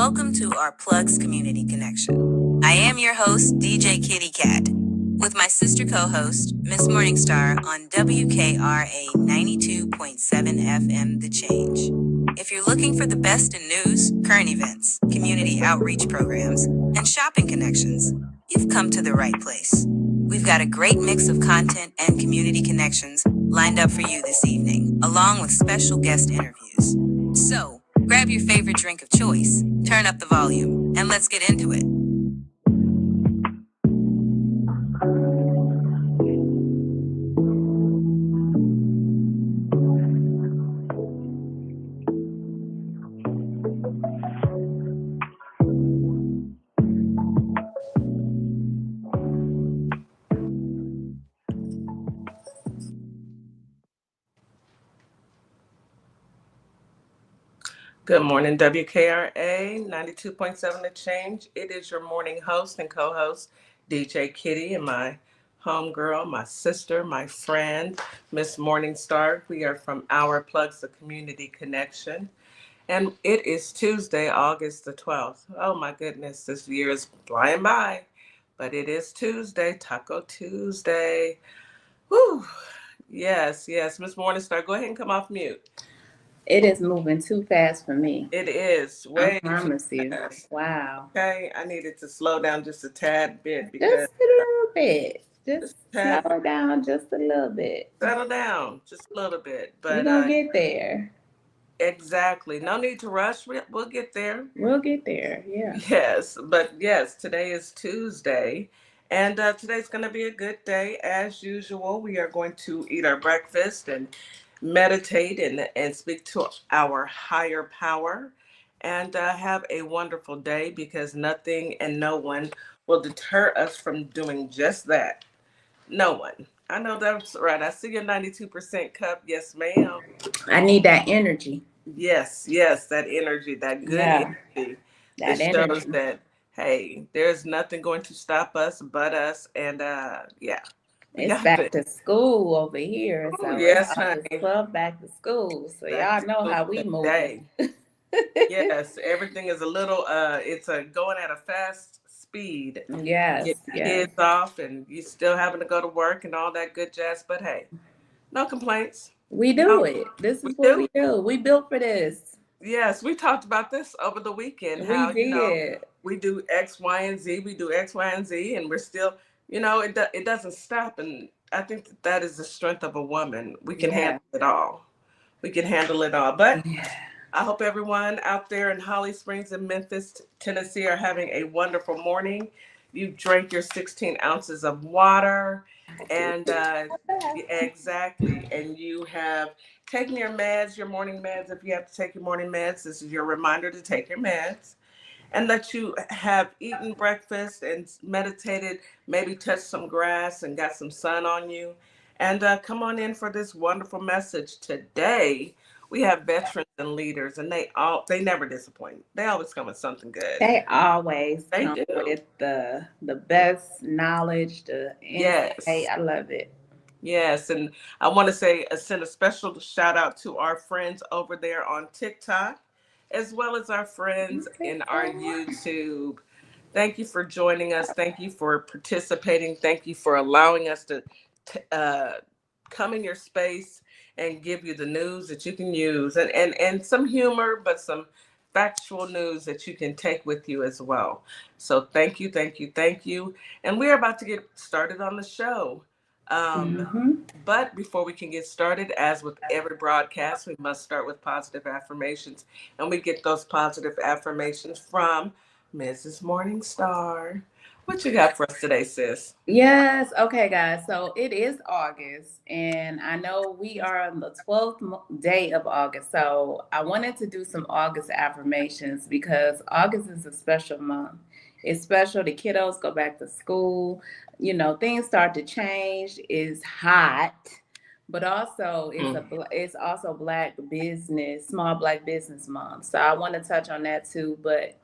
welcome to our Plugs Community Connection. I am your host, DJ Kitty Cat, with my sister co-host, Miss Morningstar on WKRA 92.7 FM The Change. If you're looking for the best in news, current events, community outreach programs, and shopping connections, you've come to the right place. We've got a great mix of content and community connections lined up for you this evening, along with special guest interviews. So, grab your favorite drink of choice, turn up the volume, and let's get into it. Good morning, WKRA 92.7 The Change. It is your morning host and co-host, DJ Kitty, and my homegirl, my sister, my friend, Miss Morningstar. We are from Our Plugs, the Community Connection. And it is Tuesday, August the 12th. Oh my goodness, this year is flying by. But it is Tuesday, Taco Tuesday. Whew. Yes. Miss Morningstar, go ahead and come off mute. It is moving too fast for me. It is. I promise you. Wow. Okay, I needed to slow down just a tad bit. Because just a little bit. Just slow down just a little bit. Settle down just a little bit. But we're going to get there. Exactly. No need to rush. We'll get there. We'll get there, yeah. Yes, but yes, today is Tuesday. And today's going to be a good day. As usual, we are going to eat our breakfast and meditate and speak to our higher power and have a wonderful day, because nothing and no one will deter us from doing just that. No one. I know that's right. I see your 92% cup. Yes, ma'am. I need that energy. Yes, that energy, that good energy. That it shows that, hey, there's nothing going to stop us but us. And it's back to school over here. So yes, honey. It's 12 back to school. So y'all know how we move. Yes, everything is a little, it's going at a fast speed. Yes. Get kids off and you still having to go to work and all that good jazz. But hey, no complaints. We do it. This is what we do. We built for this. Yes, we talked about this over the weekend. How, we do X, Y, and Z. We do X, Y, and Z, and we're still, it doesn't stop. And I think that is the strength of a woman. We can handle it all. But I hope everyone out there in Holly Springs and Memphis, Tennessee are having a wonderful morning. You drank your 16 ounces of water. And exactly. And you have taken your meds, your morning meds. If you have to take your morning meds, this is your reminder to take your meds. And that you have eaten breakfast and meditated, maybe touched some grass and got some sun on you. And come on in for this wonderful message. Today, we have veterans and leaders, and they never disappoint. They always come with something good. They always come with the best knowledge, the insight. Yes. I love it. Yes, and I want to send a special shout out to our friends over there on TikTok, as well as our friends in our YouTube. Thank you for joining us. Thank you for participating. Thank you for allowing us to come in your space and give you the news that you can use, and some humor, but some factual news that you can take with you as well. So thank you. And we're about to get started on the show. But before we can get started, as with every broadcast, we must start with positive affirmations. And we get those positive affirmations from Mrs. Morningstar. What you got for us today, sis? Yes. Okay, guys. So it is August, and I know we are on the 12th day of August. So I wanted to do some August affirmations because August is a special month. It's special. The kiddos go back to school. Things start to change. It's hot, but also it's also Small Black Business Month. So I want to touch on that too, but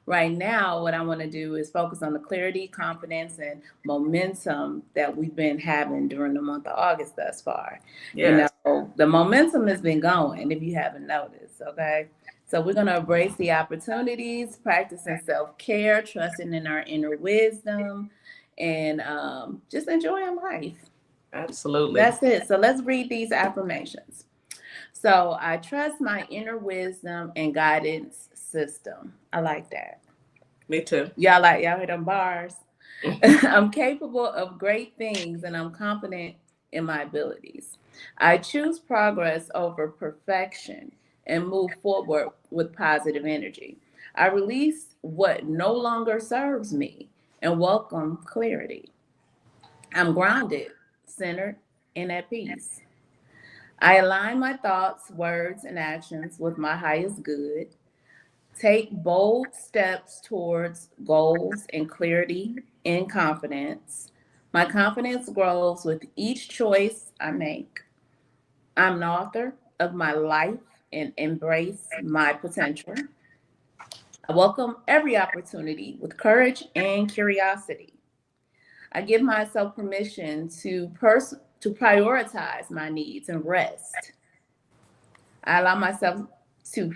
right now, what I want to do is focus on the clarity, confidence, and momentum that we've been having during the month of August thus far. Yes. The momentum has been going, if you haven't noticed, okay? So we're going to embrace the opportunities, practicing self-care, trusting in our inner wisdom, and just enjoying life. Absolutely. That's it. So let's read these affirmations. So I trust my inner wisdom and guidance system. I like that. Me too. Y'all hear them bars? I'm capable of great things and I'm confident in my abilities. I choose progress over perfection and move forward with positive energy. I release what no longer serves me and welcome clarity. I'm grounded, centered, and at peace. I align my thoughts, words, and actions with my highest good. Take bold steps towards goals and clarity and confidence. My confidence grows with each choice I make. I'm an author of my life and embrace my potential. I welcome every opportunity with courage and curiosity. I give myself permission to prioritize my needs and rest. I allow myself to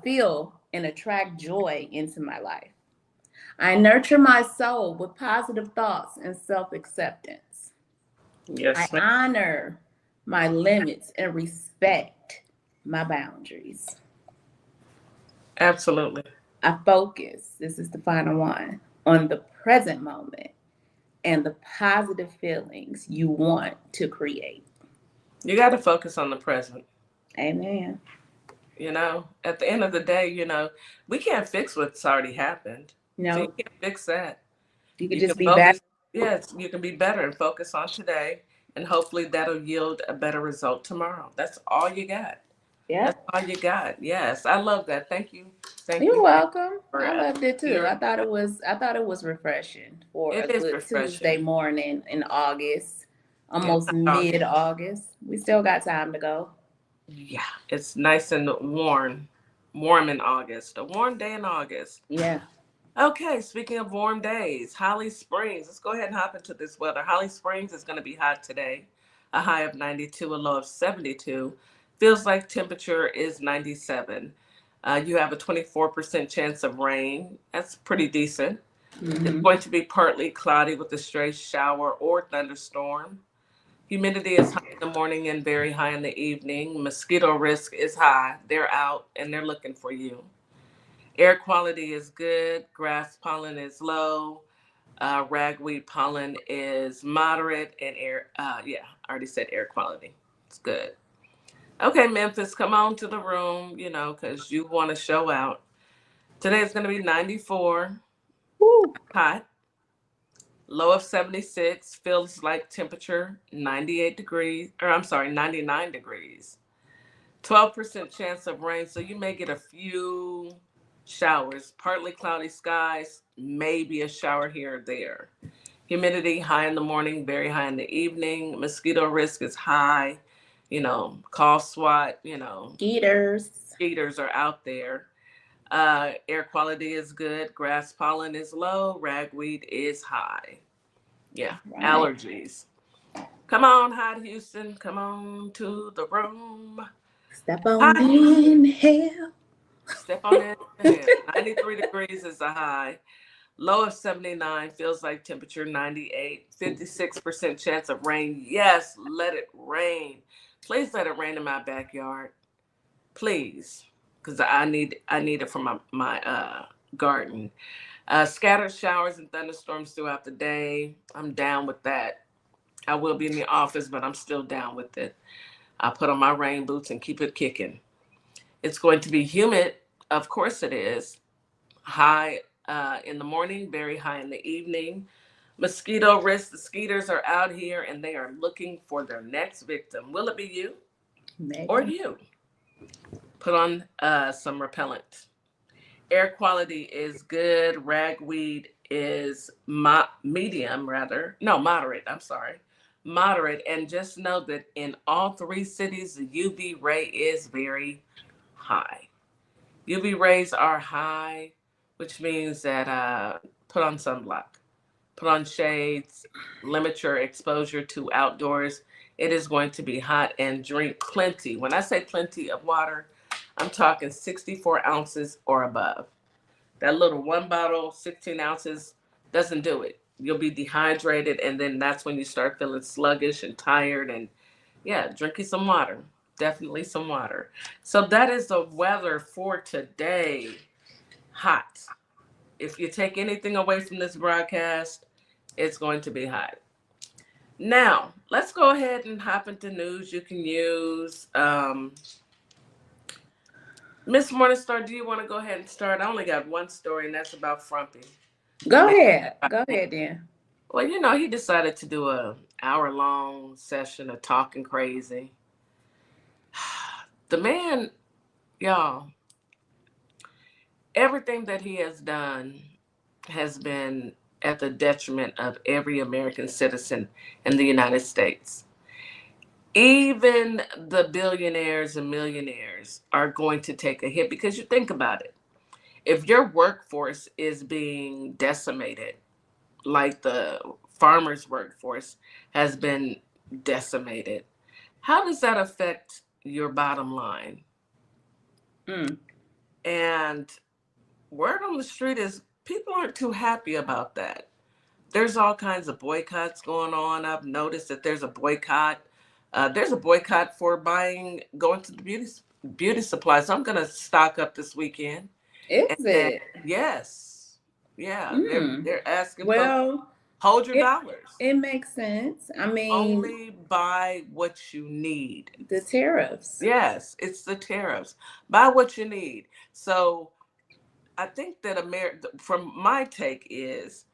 feel and attract joy into my life. I nurture my soul with positive thoughts and self-acceptance. Yes, I honor my limits and respect my boundaries. absolutely. I focus, this is the final one, on the present moment and the positive feelings you want to create. You got to focus on the present. Amen. You know, at the end of the day, you know, we can't fix what's already happened. No. So you can't fix that. You can You just can be better. focus. Yes, you can be better and focus on today, and hopefully that'll yield a better result tomorrow. That's all you got. Yeah. That's all you got. Yes, I love that. Thank you. Thank You're you. welcome. For, I loved it too. your, I thought it was refreshing for it a is good refreshing. Tuesday morning in August, almost In mid-August. We still got time to go. Yeah, it's nice and warm in August. A warm day in August. Yeah. Okay, speaking of warm days, Holly Springs. Let's go ahead and hop into this weather. Holly Springs is going to be hot today. A high of 92, a low of 72. Feels like temperature is 97. You have a 24% chance of rain. That's pretty decent. Mm-hmm. It's going to be partly cloudy with a stray shower or thunderstorm. Humidity is high in the morning and very high in the evening. Mosquito risk is high. They're out and they're looking for you. Air quality is good. Grass pollen is low. Ragweed pollen is moderate. And I already said air quality. It's good. Okay, Memphis, come on to the room, you know, because you want to show out. Today is going to be 94. Woo. Hot. Low of 76. Feels like temperature 99 degrees. 12% chance of rain. So you may get a few showers. Partly cloudy skies. Maybe a shower here or there. Humidity high in the morning, very high in the evening. Mosquito risk is high. You know, cough swat, you know. Skeeters are out there. Air quality is good. Grass pollen is low. Ragweed is high. Yeah, right. Allergies. Come on, hot Houston. Come on to the room. Step on in hell. Step on in hell. 93 degrees is a high. Low of 79. Feels like temperature 98. 56% chance of rain. Yes, let it rain. Please let it rain in my backyard. Please. Because I need it for my garden. Scattered showers and thunderstorms throughout the day. I'm down with that. I will be in the office, but I'm still down with it. I'll put on my rain boots and keep it kicking. It's going to be humid. Of course it is. High in the morning, very high in the evening. Mosquito risk. The skeeters are out here and they are looking for their next victim. Will it be you? Maybe. Or you? Put on some repellent. Air quality is good. Ragweed is moderate. I'm sorry. Moderate. And just know that in all three cities, the UV ray is very high. UV rays are high, which means that put on sunblock, put on shades, limit your exposure to outdoors. It is going to be hot and drink plenty. When I say plenty of water, I'm talking 64 ounces or above. That little one bottle, 16 ounces, doesn't do it. You'll be dehydrated, and then that's when you start feeling sluggish and tired. And yeah, drinking some water. Definitely some water. So that is the weather for today. Hot. If you take anything away from this broadcast, it's going to be hot. Now, let's go ahead and hop into news you can use. Miss Morningstar, do you want to go ahead and start? I only got one story, and that's about Frumpy. Go ahead, Dan. Well, you know, he decided to do an hour-long session of talking crazy. The man, y'all, everything that he has done has been at the detriment of every American citizen in the United States. Even the billionaires and millionaires are going to take a hit, because you think about it. If your workforce is being decimated, like the farmers' workforce has been decimated, how does that affect your bottom line? And word on the street is people aren't too happy about that. There's all kinds of boycotts going on. I've noticed that there's a boycott. There's a boycott for going to the beauty supplies. I'm going to stock up this weekend. Is it? Yes. Yeah. They're asking, well, hold your dollars. It makes sense. I mean, only buy what you need. The tariffs. Yes, it's the tariffs. Buy what you need. So I think that from my take is,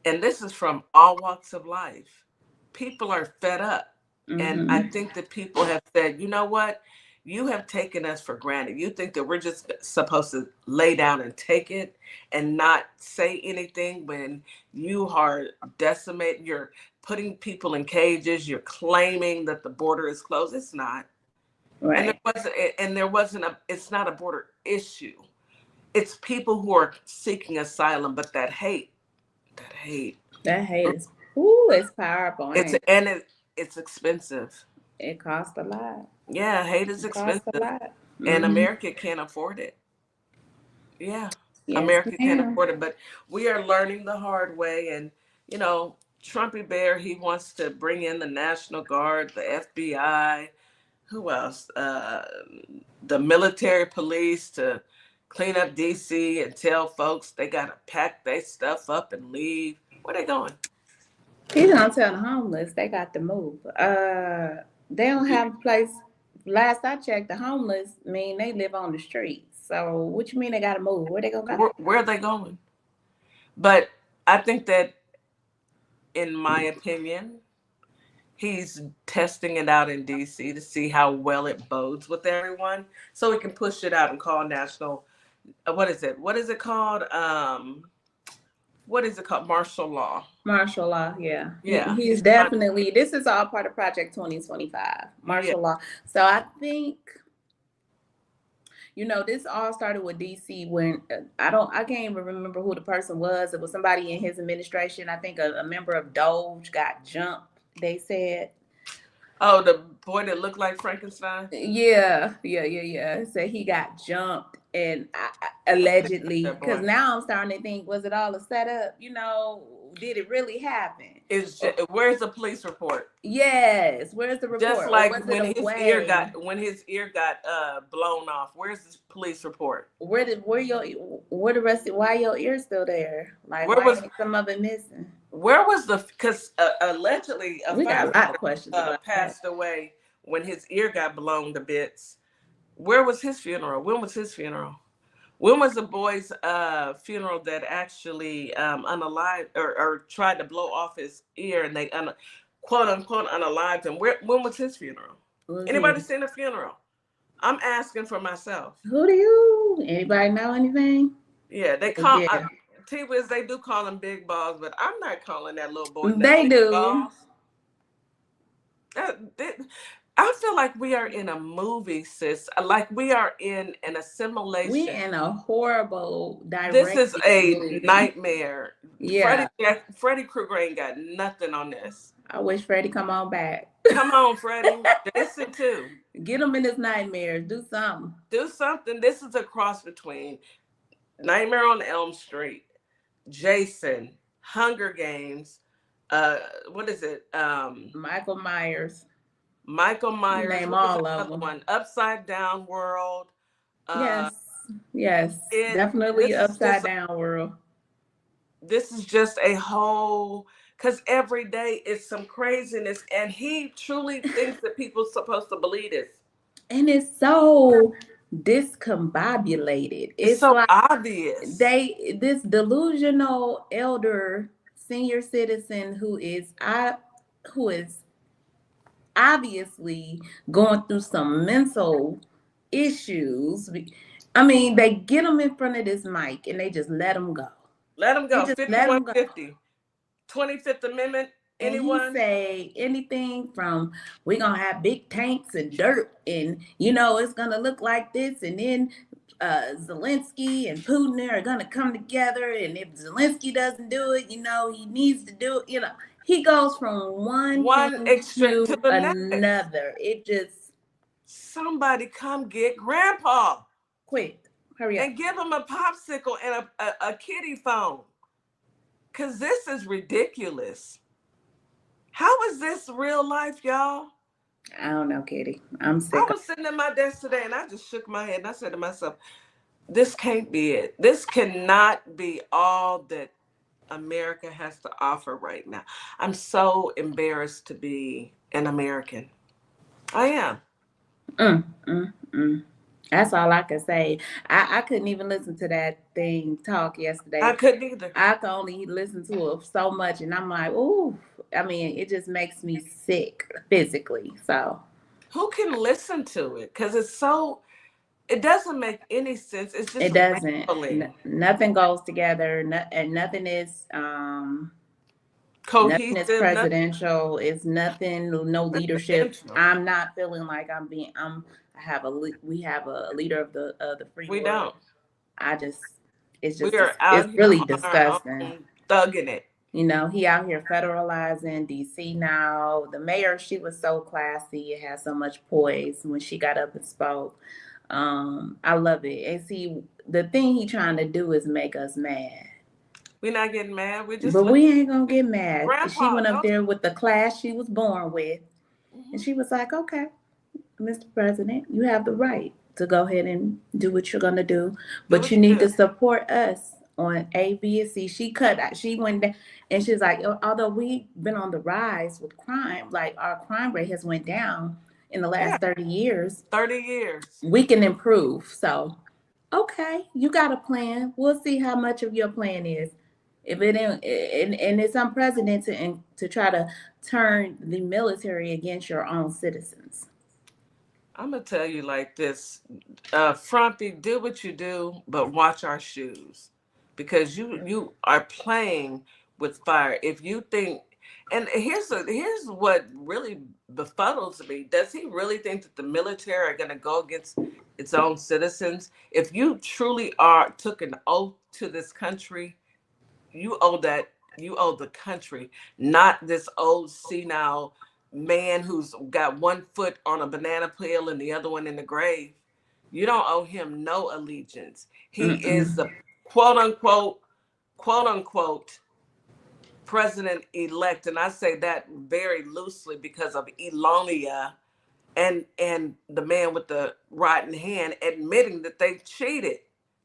and this is from all walks of life, people are fed up. And I think that people have said, you know what? You have taken us for granted. You think that we're just supposed to lay down and take it and not say anything when you are decimating. You're putting people in cages. You're claiming that the border is closed. It's not. Right. It's not a border issue. It's people who are seeking asylum, but that hate is, it's powerful. It's expensive. It costs a lot. Yeah, hate is expensive. And America can't afford it. Yeah, yes, America can't afford it. But we are learning the hard way. And, you know, Trumpy Bear, he wants to bring in the National Guard, the FBI, who else? The military police to clean up DC and tell folks they got to pack their stuff up and leave. Where they going? He's gonna tell the homeless they got to move. They don't have a place. Last I checked, the homeless they live on the streets. So what you mean they got to move? Where they gonna go? Where are they going? But I think that, in my opinion, he's testing it out in DC to see how well it bodes with everyone, so he can push it out and call national. What is it? What is it called? What is it called? Martial law. Martial law, yeah. Yeah. He's definitely, this is all part of Project 2025, martial law. So I think, this all started with DC when I can't even remember who the person was. It was somebody in his administration. I think a member of Doge got jumped, they said. Oh, the boy that looked like Frankenstein? Yeah. So he got jumped. And allegedly, because now I'm starting to think, was it all a setup? Did it really happen? Where's the police report? Yes, where's the report? Just like when his ear got blown off. Where's the police report? Why your ear still there? Like, where was some of it missing? Where was because allegedly we got a lot of questions passed away when his ear got blown to bits. Where was his funeral? When was his funeral? When was the boy's funeral that actually unalived or tried to blow off his ear and they quote unquote unalived him? When was his funeral? Anybody seen a funeral? I'm asking for myself. Anybody know anything? Yeah, they call T-Wiz, they do call him Big Balls, but I'm not calling that little boy they do. Balls. I feel like we are in a movie, sis. Like we are in an assimilation. We in a horrible This is a nightmare. Yeah. Freddy Krueger ain't got nothing on this. I wish Freddy come on back. Come on, Freddie. Jason too. Get him in his nightmares. Do something. Do something. This is a cross between Nightmare on Elm Street, Jason, Hunger Games, what is it? Michael Myers. Name all of them. One? Upside Down World. Yes. Definitely Upside Down World. This is just a whole, because every day it's some craziness, and he truly thinks that people are supposed to believe this. And it's so discombobulated. It's so like obvious. This delusional elder senior citizen who is obviously going through some mental issues. I mean, they get him in front of this mic and they just let him go. Let him go. 5150. 25th Amendment. Anyone? And he say anything from, we're going to have big tanks and dirt and, it's going to look like this. And then Zelensky and Putin are going to come together. And if Zelensky doesn't do it, he needs to do it. He goes from one extreme to another. It just. Somebody come get Grandpa. Quick. Hurry up. And give him a popsicle and a kiddie phone. Because this is ridiculous. How is this real life, y'all? I don't know, Kitty. I'm sick. I was sitting at my desk today and I just shook my head and I said to myself, this can't be it. This cannot be all that America has to offer right now. I'm so embarrassed to be an American. I am. That's all I can say. I couldn't even listen to that thing talk yesterday. I couldn't either. I could only listen to it so much, and I'm like, ooh. I mean, it just makes me sick physically. So, who can listen to it? Because it doesn't make any sense. It's just it doesn't. Nothing goes together, and nothing is cohesive. Nothing is presidential. It's nothing. No leadership. I'm not feeling like we have a leader of the free world. We don't. It's really disgusting. Thugging it. He out here federalizing DC now. The mayor, she was so classy. It had so much poise when she got up and spoke. I love it. And see, the thing he trying to do is make us mad. We're not getting mad. But we ain't gonna get mad. Grandpa, she went up there with the class she was born with, and she was like, "Okay, Mr. President, you have the right to go ahead and do what you're gonna do, but you need to support us on A, B, and C." She went down, and she's like, although we've been on the rise with crime, like our crime rate has went down in the last 30 years. 30 years. We can improve. So, okay, you got a plan. We'll see how much of your plan is. If it and it's unprecedented to try to turn the military against your own citizens. I'm gonna tell you like this, Frumpy, do what you do, but watch our shoes, because you are playing with fire. If you think, and here's what really befuddles me: does he really think that the military are gonna go against its own citizens? If you truly took an oath to this country, you owe the country, not this old senile man who's got one foot on a banana peel and the other one in the grave. You don't owe him no allegiance. He is the quote unquote president-elect, and I say that very loosely because of Elonia and the man with the rotten hand admitting that they cheated.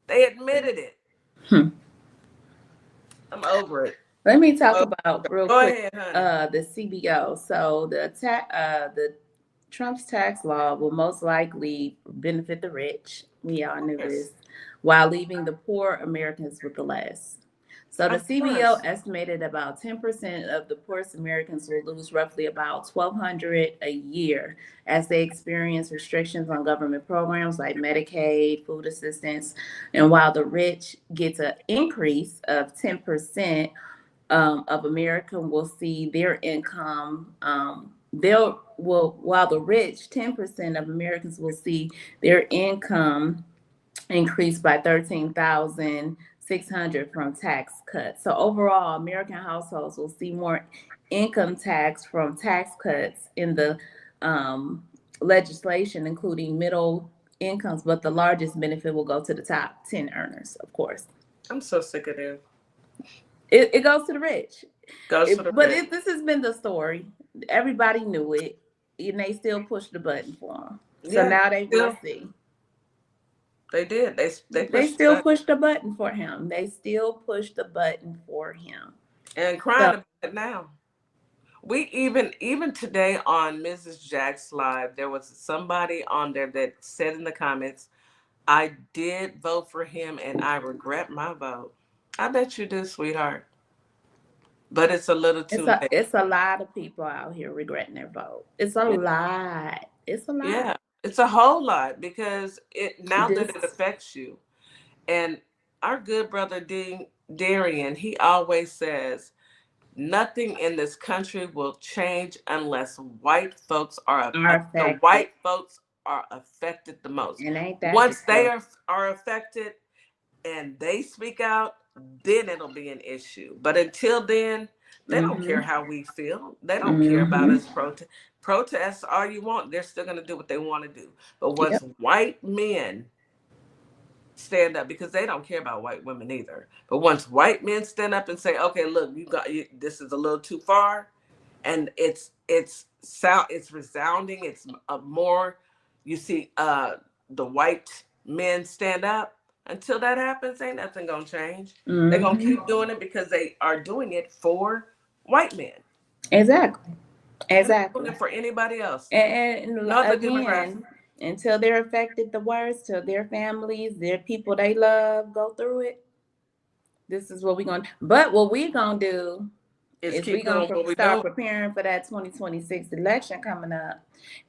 They admitted it. I'm over it. Let me talk about real quick ahead, honey. The CBO. So the Trump's tax law will most likely benefit the rich. We all knew this, while leaving the poor Americans with the less. So the CBO estimated about 10% of the poorest Americans will lose roughly about $1,200 a year as they experience restrictions on government programs like Medicaid, food assistance. And while the rich gets an increase of 10% of Americans will see their income, while the rich, 10% of Americans will see their income increase by $13,600 from tax cuts. So overall, American households will see more income tax from tax cuts in the legislation, including middle incomes, but the largest benefit will go to the top 10 earners, of course. I'm so sick of it. It goes to the rich. Rich. This has been the story. Everybody knew it, and they still pushed the button for them. So now they will see. They did. They still pushed the button for him. They still pushed the button for him. And crying about it now. We even today on Mrs. Jack's Live, there was somebody on there that said in the comments, I did vote for him and I regret my vote. I bet you do, sweetheart. But it's a little too late. It's a lot of people out here regretting their vote. It's a lot. It's a lot. Yeah, it's a whole lot because that it affects you. And our good brother Darrell, he always says, nothing in this country will change unless white folks are affected. The white folks are affected the most. And ain't that once they are affected and they speak out, then it'll be an issue. But until then, they don't care how we feel. They don't care about us protest all you want. They're still going to do what they want to do. But once white men stand up, because they don't care about white women either. But once white men stand up and say, okay, look, this is a little too far, and it's resounding, it's more, you see the white men stand up. Until that happens, ain't nothing gonna change. They're gonna keep doing it because they are doing it for white men. Exactly. They're doing it for anybody else. And again, until they're affected the worst, till their families, their people they love go through it, this is what we're going to do. But what we're going to do is we're going to start preparing for that 2026 election coming up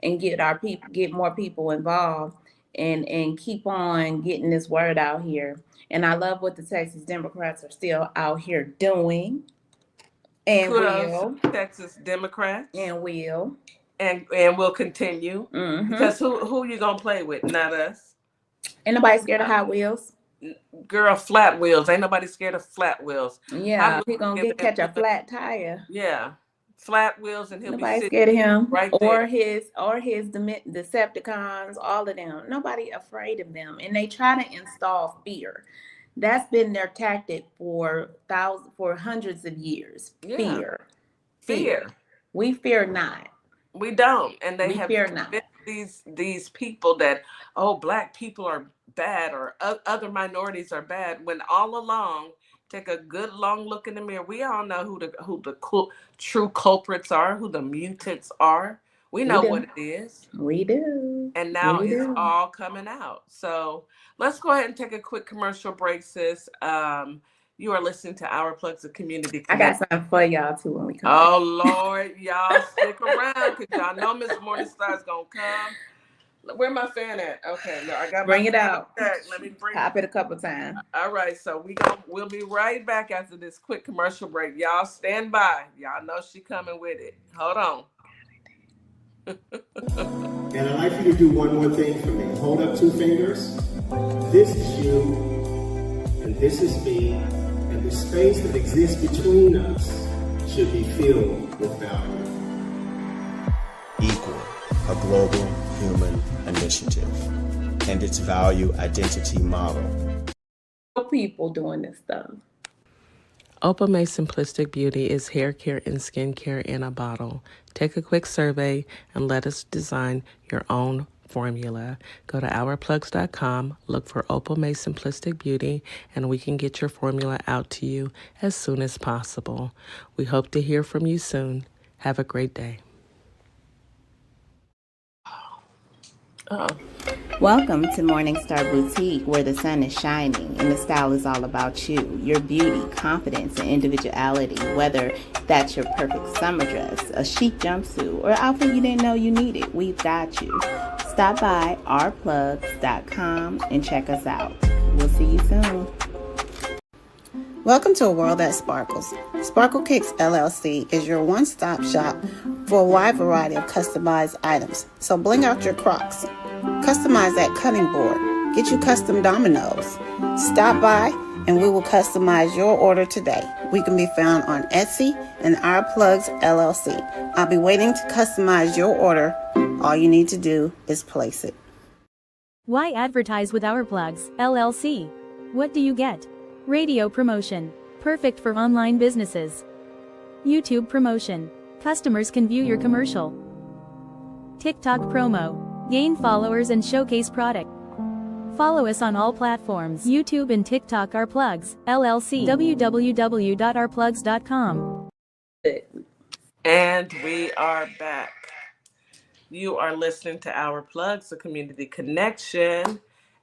and get more people involved and keep on getting this word out here. And I love what the Texas Democrats are still out here doing. And kudos to Texas Democrats. And will. And we'll continue. Because who you gonna play with? Not us. Ain't nobody scared of Hot Wheels. Girl, flat wheels. Ain't nobody scared of flat wheels. Yeah, he gonna catch a flat tire. Yeah, flat wheels, and nobody scared of him. Right or his Decepticons. All of them. Nobody afraid of them, and they try to install fear. That's been their tactic for hundreds of years. Yeah. Fear. We fear not. We don't, and they have these people that black people are bad or other minorities are bad. When all along, take a good long look in the mirror. We all know who the true culprits are, who the mutants are. We know what it is. We do. And now it's all coming out. So let's go ahead and take a quick commercial break, sis. You are listening to Our Plugs of Community Connection. I got something for y'all too when we come. Oh Lord, y'all stick around because y'all know Miss Morningstar's gonna come. Where my fan at? Okay, no, I got. Bring it out. Let me bring. Pop it a couple times. All right, so we'll be right back after this quick commercial break. Y'all stand by. Y'all know she coming with it. Hold on. And I'd like you to do one more thing for me. Hold up 2 fingers. This is you, and this is me. And the space that exists between us should be filled with value. Equal, a global human initiative, and its value identity model. People doing this stuff. Opal May Simplistic Beauty is hair care and skincare in a bottle. Take a quick survey and let us design your own formula. Go to ourplugs.com, look for Opal May Simplistic Beauty, and we can get your formula out to you as soon as possible. We hope to hear from you soon. Have a great day. Welcome to Morningstar Boutique, where the sun is shining and the style is all about you, your beauty, confidence, and individuality. Whether that's your perfect summer dress, a chic jumpsuit, or outfit you didn't know you needed, we've got you. Stop by ourplugs.com and check us out. We'll see you soon. Welcome to a world that sparkles. Sparkle Cakes LLC is your one-stop shop for a wide variety of customized items. So bling out your Crocs, customize that cutting board, get you custom dominoes. Stop by and we will customize your order today. We can be found on Etsy and Our Plugs LLC. I'll be waiting to customize your order. All you need to do is place it. Why advertise with Our Plugs LLC? What do you get? Radio promotion, perfect for online businesses. YouTube promotion, customers can view your commercial. TikTok promo, gain followers and showcase product. Follow us on all platforms, YouTube and TikTok. Our Plugs LLC, www.ourplugs.com. And we are back. You are listening to Our Plugs, the community connection.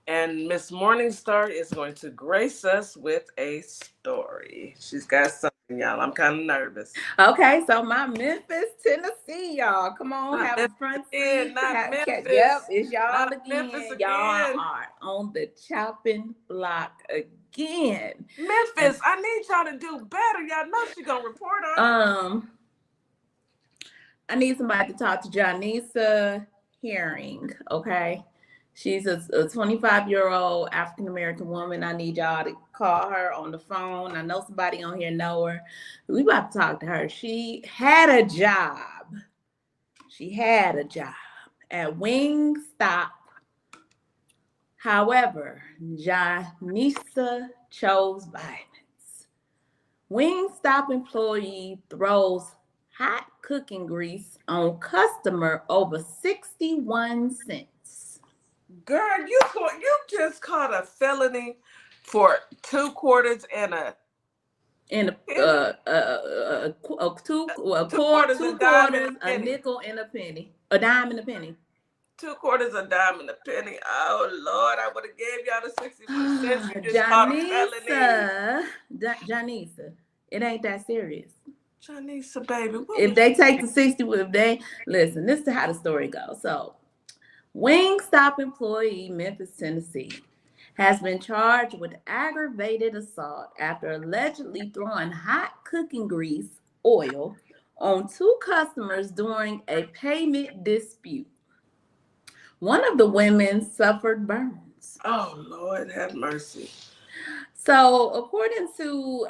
And Miss Morningstar is going to grace us with a story. She's got something, y'all. I'm kind of nervous. Okay, so my Memphis, Tennessee, y'all. Come on, Not have a front seat. Memphis. Yep, it's y'all Not again. Memphis Y'all again. are on the chopping block again. Memphis, I need y'all to do better. Y'all know she's going to report on I need somebody to talk to Janisa Herring, okay? She's a 25-year-old African-American woman. I need y'all to call her on the phone. I know somebody on here know her. We about to talk to her. She had a job. At Wingstop. However, Janisa chose violence. Wingstop employee throws hot cooking grease on customer over 61 cents. Girl, you just caught a felony for 2 quarters and a two quarters, a nickel and a penny, a dime and a penny. 2 quarters, a dime, and a penny. Oh Lord, I would have gave y'all the 61 cents. You just caught a felony. Janisa, it ain't that serious. Janisa, baby. If they take the 60, listen, this is how the story goes. So, Wingstop employee, Memphis, Tennessee, has been charged with aggravated assault after allegedly throwing hot cooking grease, oil, on 2 customers during a payment dispute. One of the women suffered burns. Oh, Lord, have mercy. So, according to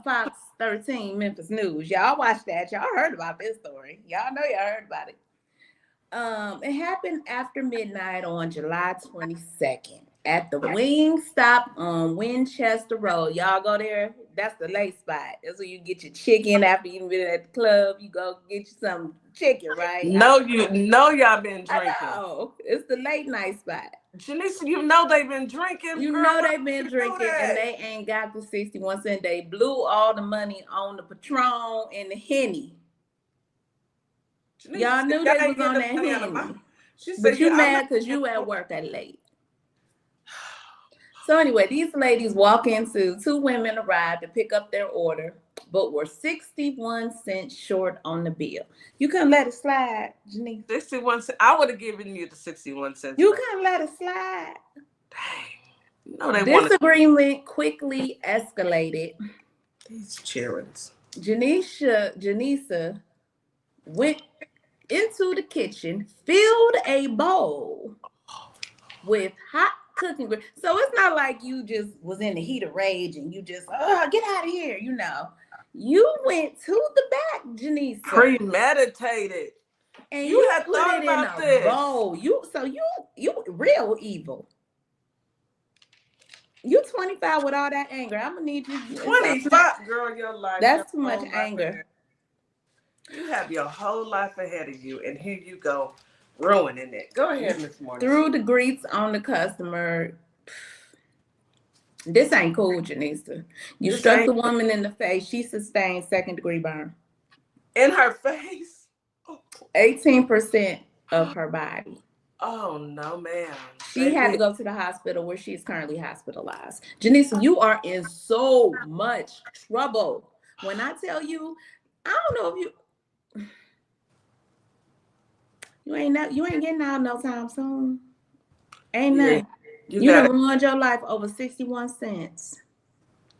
Fox 13 Memphis News, y'all watched that. Y'all heard about this story. Y'all know y'all heard about it. It happened after midnight on July 22nd at the Wingstop on Winchester Road. Y'all go there. That's the late spot. That's where you get your chicken after you've been at the club. You go get you some chicken, right? No, you know y'all been drinking. Oh, it's the late night spot. Janisa, you know they've been drinking. You know they've been drinking and they ain't got the 61 cents. They blew all the money on the Patron and the Henny. Janisa, y'all knew they was on that Henny. But you mad because you at work at late. So anyway, these ladies walk into, 2 women arrived to pick up their order, but were 61 cents short on the bill. You couldn't let it slide, Janine. 61 cents. I would have given you the 61 cents. You couldn't let it slide. Dang. No, they Disagreement quickly escalated. These Charons. Janisa went into the kitchen, filled a bowl with hot cooking grease. So it's not like you just was in the heat of rage and you just, get out of here, you know. You went to the back, Janisa. Premeditated. And you had thought about this. Bowl. You real evil. You 25 with all that anger. I'm gonna need you. 25, girl, your life. That's too much anger. You have your whole life ahead of you, and here you go, ruining it. Go ahead, Miss Morning. Threw the grease on the customer. This ain't cool, Janisa. You struck the woman in the face. She sustained 2nd-degree burn. In her face? 18% of her body. Oh, no, ma'am. She had to go to the hospital where she's currently hospitalized. Janisa, you are in so much trouble. When I tell you, I don't know if you ain't getting out no time soon. Ain't nothing. You done ruined your life over 61 cents.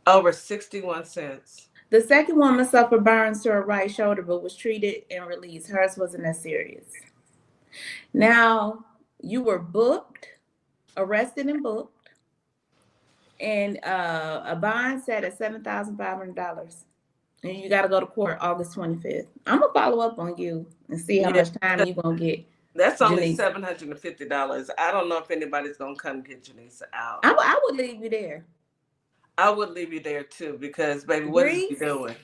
Over 61 cents. The second woman suffered burns to her right shoulder, but was treated and released. Hers wasn't as serious. Now, you were arrested and booked. And a bond set at $7,500. And you got to go to court August 25th. I'm going to follow up on you and see how much time you're going to get. That's only $750. I don't know if anybody's going to come get Janice out. I would leave you there. I would leave you there too, because baby, what is he doing?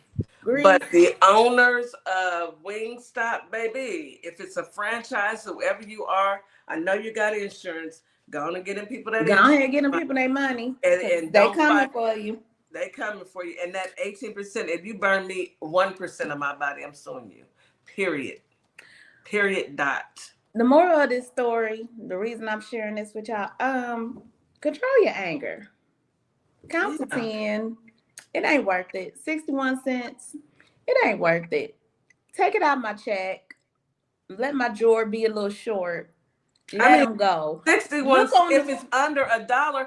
Greece. But the owners of Wingstop, baby, if it's a franchise, whoever you are, I know you got insurance. Go on and get them people that. Go ahead and get them people their money. And they coming for you. They coming for you. And that 18%, if you burn me 1% of my body, I'm suing you. Period. Dot. The moral of this story, the reason I'm sharing this with y'all, control your anger. Count to 10. It ain't worth it. 61 cents. It ain't worth it. Take it out of my check. Let my drawer be a little short. Let them go. 61 cents. If it's under $1, I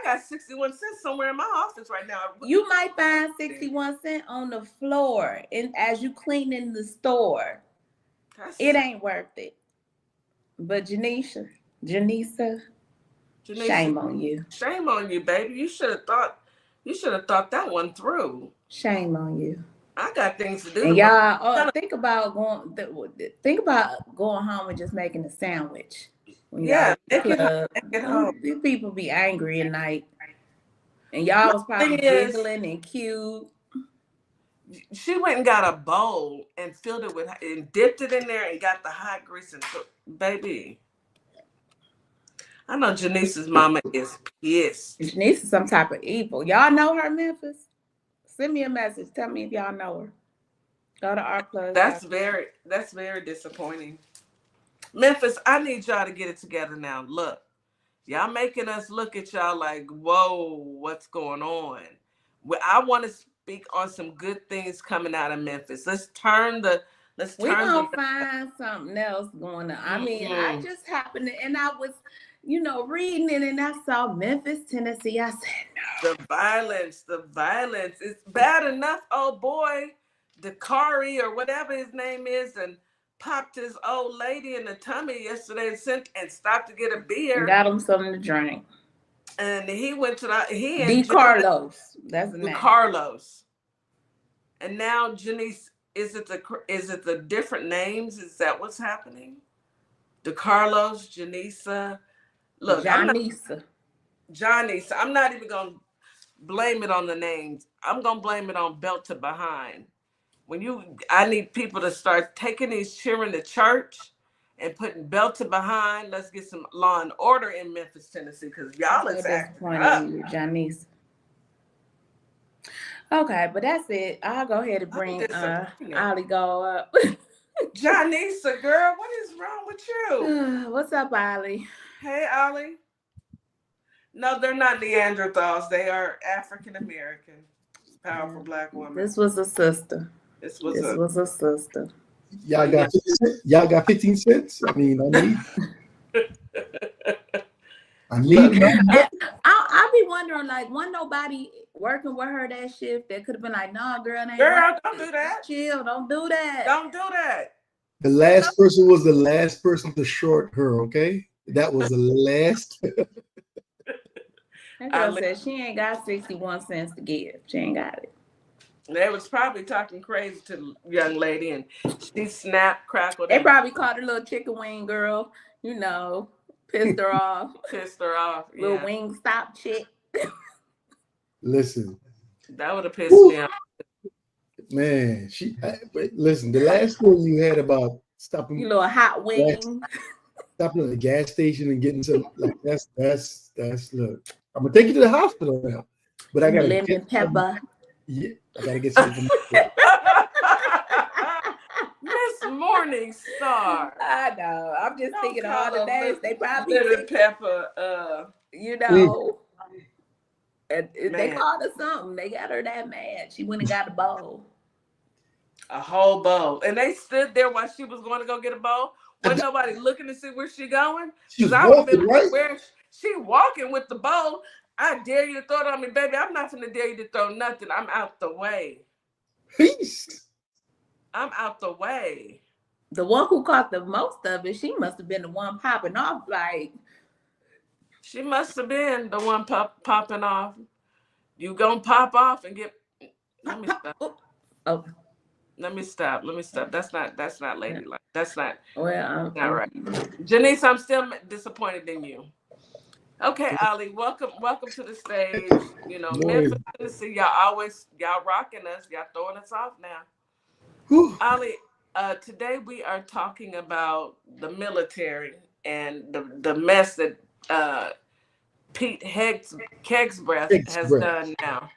got 61 cents somewhere in my office right now. You might find 61 cents on the floor, and as you clean in the store, it ain't worth it. But Janisa, shame on you. Shame on you, baby. You should have thought that one through. Shame on you. I got things to do. And y'all, think about going home and just making a sandwich. Yeah, make it home. These people be angry at night, and y'all was probably giggling and cute. She went and got a bowl and filled it with and dipped it in there and got the hot grease and baby. I know Janice's mama is pissed. Janice is some type of evil. Y'all know her, Memphis? Send me a message. Tell me if y'all know her. Go to ourplugsllc. That's very disappointing. Memphis, I need y'all to get it together now. Look, y'all making us look at y'all like, whoa, what's going on? I want to speak on some good things coming out of Memphis. We're gonna find something else going on. I mean, I just happened to, and I was, reading it, and I saw Memphis, Tennessee. I said, no. The violence is bad enough. Oh boy, Dakari or whatever his name is, and popped his old lady in the tummy yesterday and stopped to get a beer. Got him something to drink. And he went to Carlos. That's the name. Carlos. And now Janice, is it the different names? Is that what's happening? Carlos, Janisa. Look, Janisa. I'm not even gonna blame it on the names. I'm gonna blame it on belt to behind. I need people to start taking these children to church and putting belt to behind. Let's get some law and order in Memphis, Tennessee, because y'all is acting up. Janice. Okay, but that's it. I'll go ahead and bring Ollie go up. Janisa, girl, what is wrong with you? What's up, Ollie? Hey, Ollie. No, they're not Neanderthals. They are African American, powerful Black women. This was a sister. This was a sister. Y'all got 15 cents? I mean, I need I'll be wondering, like, wasn't nobody working with her that shift that could have been like, no, girl, don't do that. Chill, don't do that. Don't do that. The last person was the last person to short her, okay? That was the last. That girl said she ain't got 61 cents to give. She ain't got it. They was probably talking crazy to the young lady, and she snapped, crackled. They probably called her little chicken wing girl, pissed her off. Little Wingstop chick. Listen. That would have pissed me off. Man, listen, the last story you had about stopping. You little hot wing. Stopping at the gas station and getting some, like, that's look. I'm going to take you to the hospital now. But I got to lemon pepper. Yeah, I gotta get something. Miss Morningstar. I know. I'm just thinking of all the days they probably lemon pepper. And they called her something. They got her that mad. She went and got a bowl. A whole bowl. And they stood there while she was going to go get a bowl. Wasn't nobody looking to see where she going? She's walking, right? Where she walking with the bowl. I dare you to throw it on me, baby. I'm not going to dare you to throw nothing. I'm out the way. Peace. I'm out the way. The one who caught the most of it, she must have been the one popping off like. She must have been the one popping off. You gonna pop off and get? Let me stop. Oh. Let me stop. That's not ladylike. That's not. Well, not right. Janice, I'm still disappointed in you. Okay, Ali, welcome to the stage. You know, Memphis, Tennessee, y'all rocking us. Y'all throwing us off now. Whew. Ali, today we are talking about the military and the mess that Pete Kegsbreath has done now.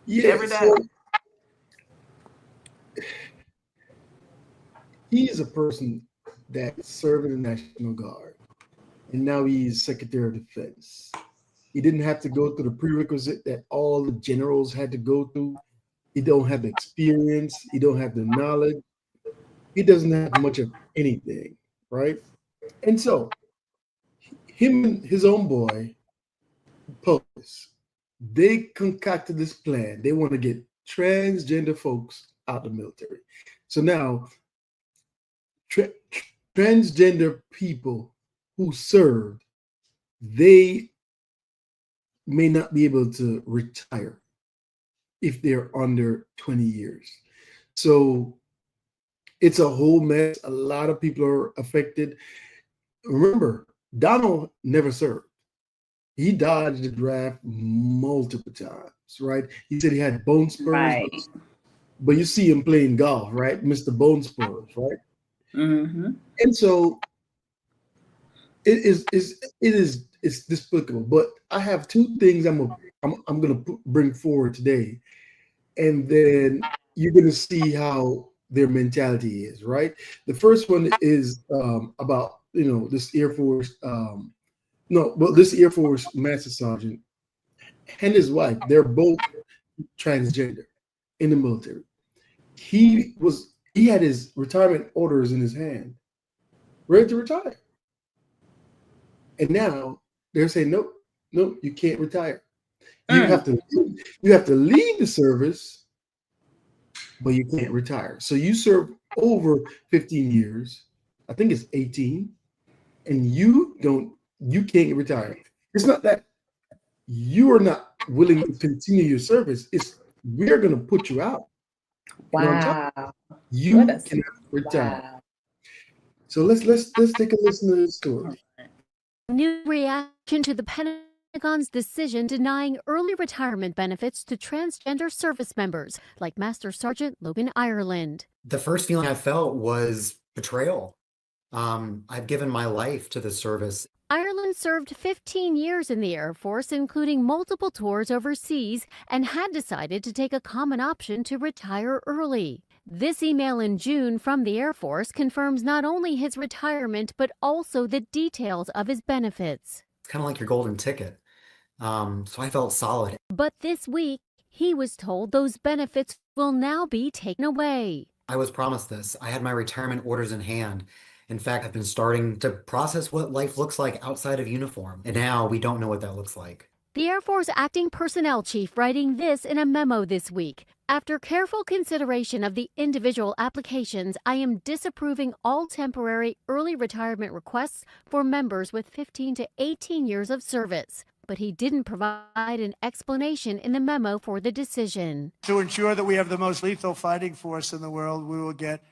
Yeah, every day. so he's a person that served in the National Guard, and now he's Secretary of Defense. He didn't have to go through the prerequisite that all the generals had to go through. He don't have the experience. He don't have the knowledge. He doesn't have much of anything, right? And so him and his own boy, Pocus, they concocted this plan. They want to get transgender folks out of the military. So now transgender people who served, they may not be able to retire if they're under 20 years. So it's a whole mess. A lot of people are affected. Remember, Donald never served. He dodged the draft multiple times, right? He said he had bone spurs, right. But you see him playing golf, right? Mr. Bone Spurs, right? Mm-hmm. And so it's despicable. But I have two things I'm gonna bring forward today, and then you're gonna see how their mentality is, right? The first one is about this Air Force. This Air Force Master Sergeant and his wife, they're both transgender in the military. He had his retirement orders in his hand, ready to retire. And now they're saying, nope, you can't retire. You have to leave the service, but you can't retire. So you serve over 15 years, I think it's 18, and you can't retire. It's not that you are not willing to continue your service. It's we're going to put you out. Wow. You cannot retire. Wow. So let's take a listen to this story. New reaction to the Pentagon's decision denying early retirement benefits to transgender service members like Master Sergeant Logan Ireland. The first feeling I felt was betrayal. I've given my life to the service. Ireland served 15 years in the Air Force, including multiple tours overseas, and had decided to take a common option to retire early. This email in June from the Air Force confirms not only his retirement, but also the details of his benefits. It's kind of like your golden ticket. So I felt solid. But this week, he was told those benefits will now be taken away. I was promised this. I had my retirement orders in hand. In fact, I've been starting to process what life looks like outside of uniform. And now we don't know what that looks like. The Air Force acting personnel chief writing this in a memo this week. After careful consideration of the individual applications, I am disapproving all temporary early retirement requests for members with 15 to 18 years of service. But he didn't provide an explanation in the memo for the decision. To ensure that we have the most lethal fighting force in the world, we will get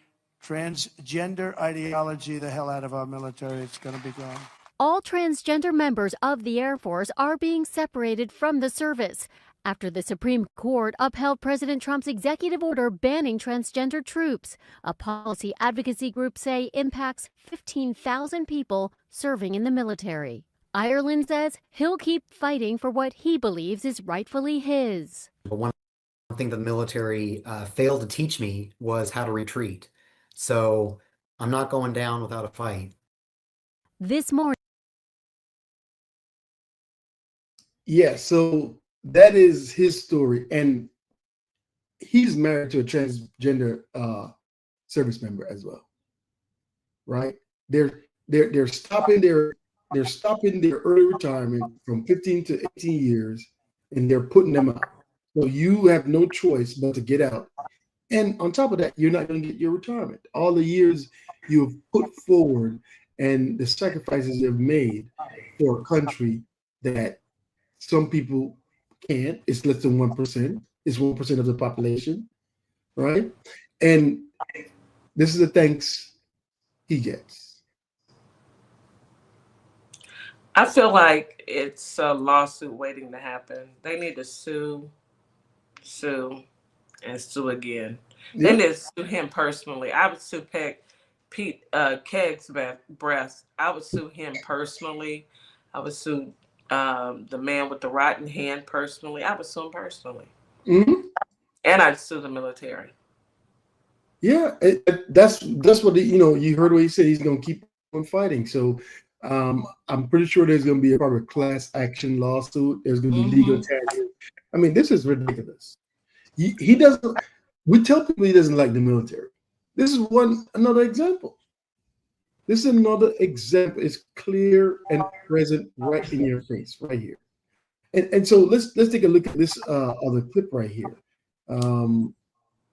transgender ideology the hell out of our military. It's going to be gone. All transgender members of the Air Force are being separated from the service after the Supreme Court upheld President Trump's executive order banning transgender troops. A policy advocacy group say impacts 15,000 people serving in the military. Ireland says he'll keep fighting for what he believes is rightfully his. But one thing the military failed to teach me was how to retreat. So I'm not going down without a fight. This morning. Yeah, so that is his story. And he's married to a transgender service member as well. Right? They're stopping their early retirement from 15 to 18 years, and they're putting them out. So you have no choice but to get out. And on top of that, you're not going to get your retirement. All the years you've put forward and the sacrifices they've made for a country that some people can't. It's less than 1%. It's 1% of the population, right? And this is the thanks he gets. I feel like it's a lawsuit waiting to happen. They need to sue, and sue again. They need to sue him personally. I would sue Pete Kegg's breast. I would sue him personally. I would sue the man with the rotten hand personally. I would sue him personally. Mm-hmm. And I'd sue the military. Yeah, that's what you heard what he said. He's going to keep on fighting. So I'm pretty sure there's going to be a class action lawsuit. There's going to be legal charges. I mean, this is ridiculous. He doesn't. We tell people he doesn't like the military. This is another example. This is another example. It's clear and present right in your face, right here. And so let's take a look at this other clip right here.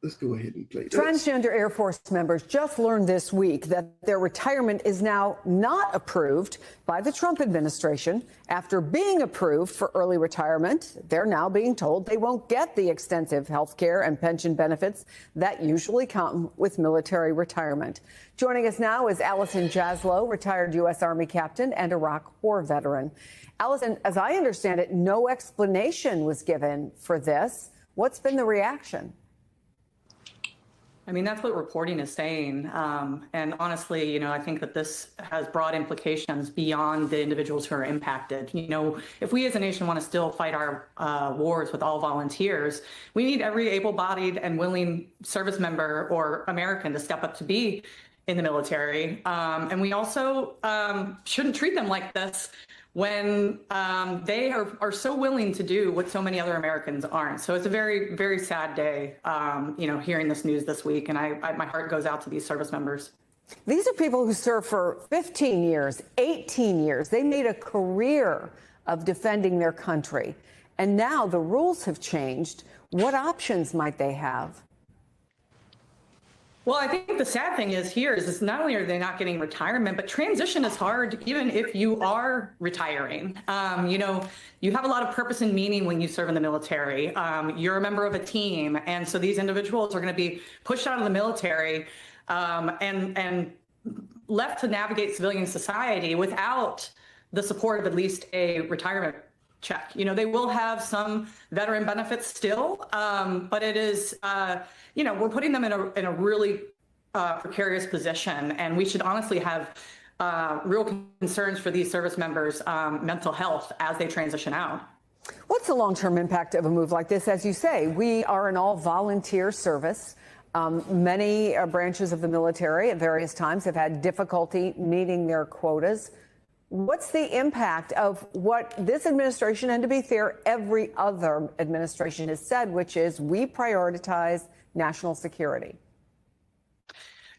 Let's go ahead and play this. Transgender Air Force members just learned this week that their retirement is now not approved by the Trump administration. After being approved for early retirement, they're now being told they won't get the extensive health care and pension benefits that usually come with military retirement. Joining us now is Allison Jaslow, retired U.S. Army captain and Iraq War veteran. Allison, as I understand it, no explanation was given for this. What's been the reaction? I mean, that's what reporting is saying. And honestly, I think that this has broad implications beyond the individuals who are impacted. If we as a nation want to still fight our wars with all volunteers, we need every able-bodied and willing service member or American to step up to be in the military. And we also shouldn't treat them like this when they are so willing to do what so many other Americans aren't. So it's a very, very sad day, hearing this news this week, and my heart goes out to these service members. These are people who served for 15 years, 18 years. They made a career of defending their country, and now the rules have changed. What options might they have? Well, I think the sad thing is not only are they not getting retirement, but transition is hard even if you are retiring. You have a lot of purpose and meaning when you serve in the military. You're a member of a team. And so these individuals are going to be pushed out of the military and left to navigate civilian society without the support of at least a retirement check. They will have some veteran benefits still, but it is, we're putting them in a really precarious position, and we should honestly have real concerns for these service members' mental health as they transition out. What's the long-term impact of a move like this? As you say, we are an all-volunteer service. Many branches of the military at various times have had difficulty meeting their quotas. What's the impact of what this administration, and to be fair, every other administration has said, which is we prioritize national security?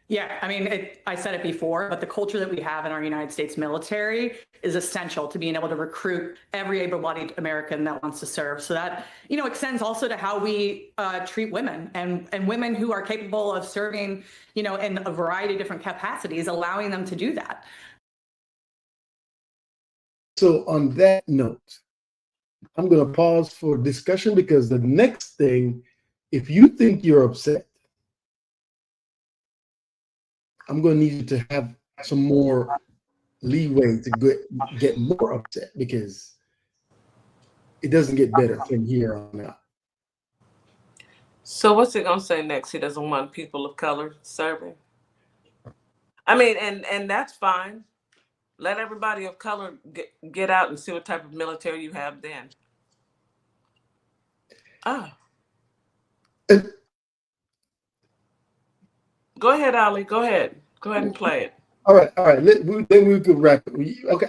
Yeah, I mean, I said it before, but the culture that we have in our United States military is essential to being able to recruit every able-bodied American that wants to serve. So that, extends also to how we treat women and women who are capable of serving, in a variety of different capacities, allowing them to do that. So on that note, I'm going to pause for discussion, because the next thing, if you think you're upset, I'm going to need you to have some more leeway to get more upset, because it doesn't get better from here on out. So what's he going to say next? He doesn't want people of color serving? I mean, and that's fine. Let everybody of color get out and see what type of military you have then. Go ahead, Ali. Go ahead and play it. All right. Then we could wrap it. Okay.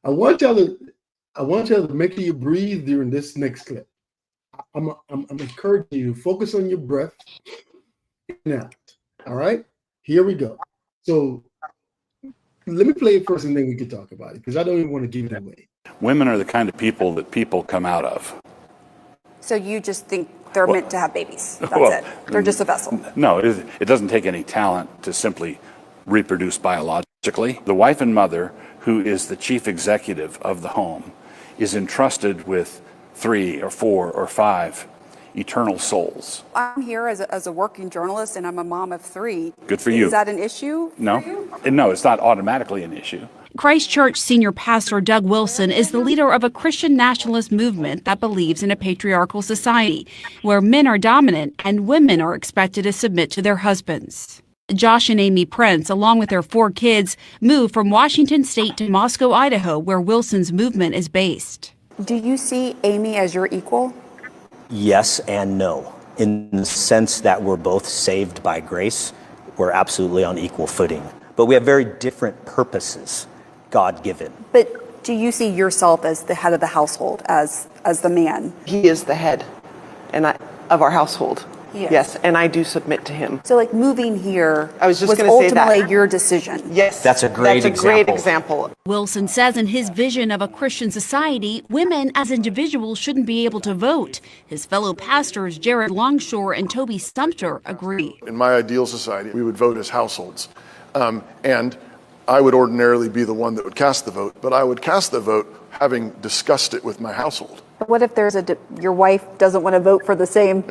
I want y'all to make sure you breathe during this next clip. I'm encouraging you to focus on your breath in and out. All right. Here we go. So let me play it first, and then we can talk about it, because I don't even want to give it away. Women are the kind of people that people come out of. So you just think they're meant to have babies? That's it. They're just a vessel. No, it doesn't take any talent to simply reproduce biologically. The wife and mother, who is the chief executive of the home, is entrusted with 3 or 4 or 5 eternal souls. I'm here as a working journalist, and I'm a mom of 3. Good for you. Is that an issue? No, no, it's not automatically an issue. Christchurch senior pastor Doug Wilson is the leader of a Christian nationalist movement that believes in a patriarchal society where men are dominant and women are expected to submit to their husbands. Josh and Amy Prince, along with their 4 kids, moved from Washington State to Moscow, Idaho, where Wilson's movement is based. Do you see Amy as your equal? Yes and no. In the sense that we're both saved by grace, we're absolutely on equal footing. But we have very different purposes, God-given. But do you see yourself as the head of the household, as the man? He is the head of our household. Yes, and I do submit to him. So like moving here was ultimately your decision. Yes. That's a great example. Wilson says in his vision of a Christian society, women as individuals shouldn't be able to vote. His fellow pastors Jared Longshore and Toby Sumter agree. In my ideal society, we would vote as households. And I would ordinarily be the one that would cast the vote, but I would cast the vote having discussed it with my household. But what if there's your wife doesn't want to vote for the same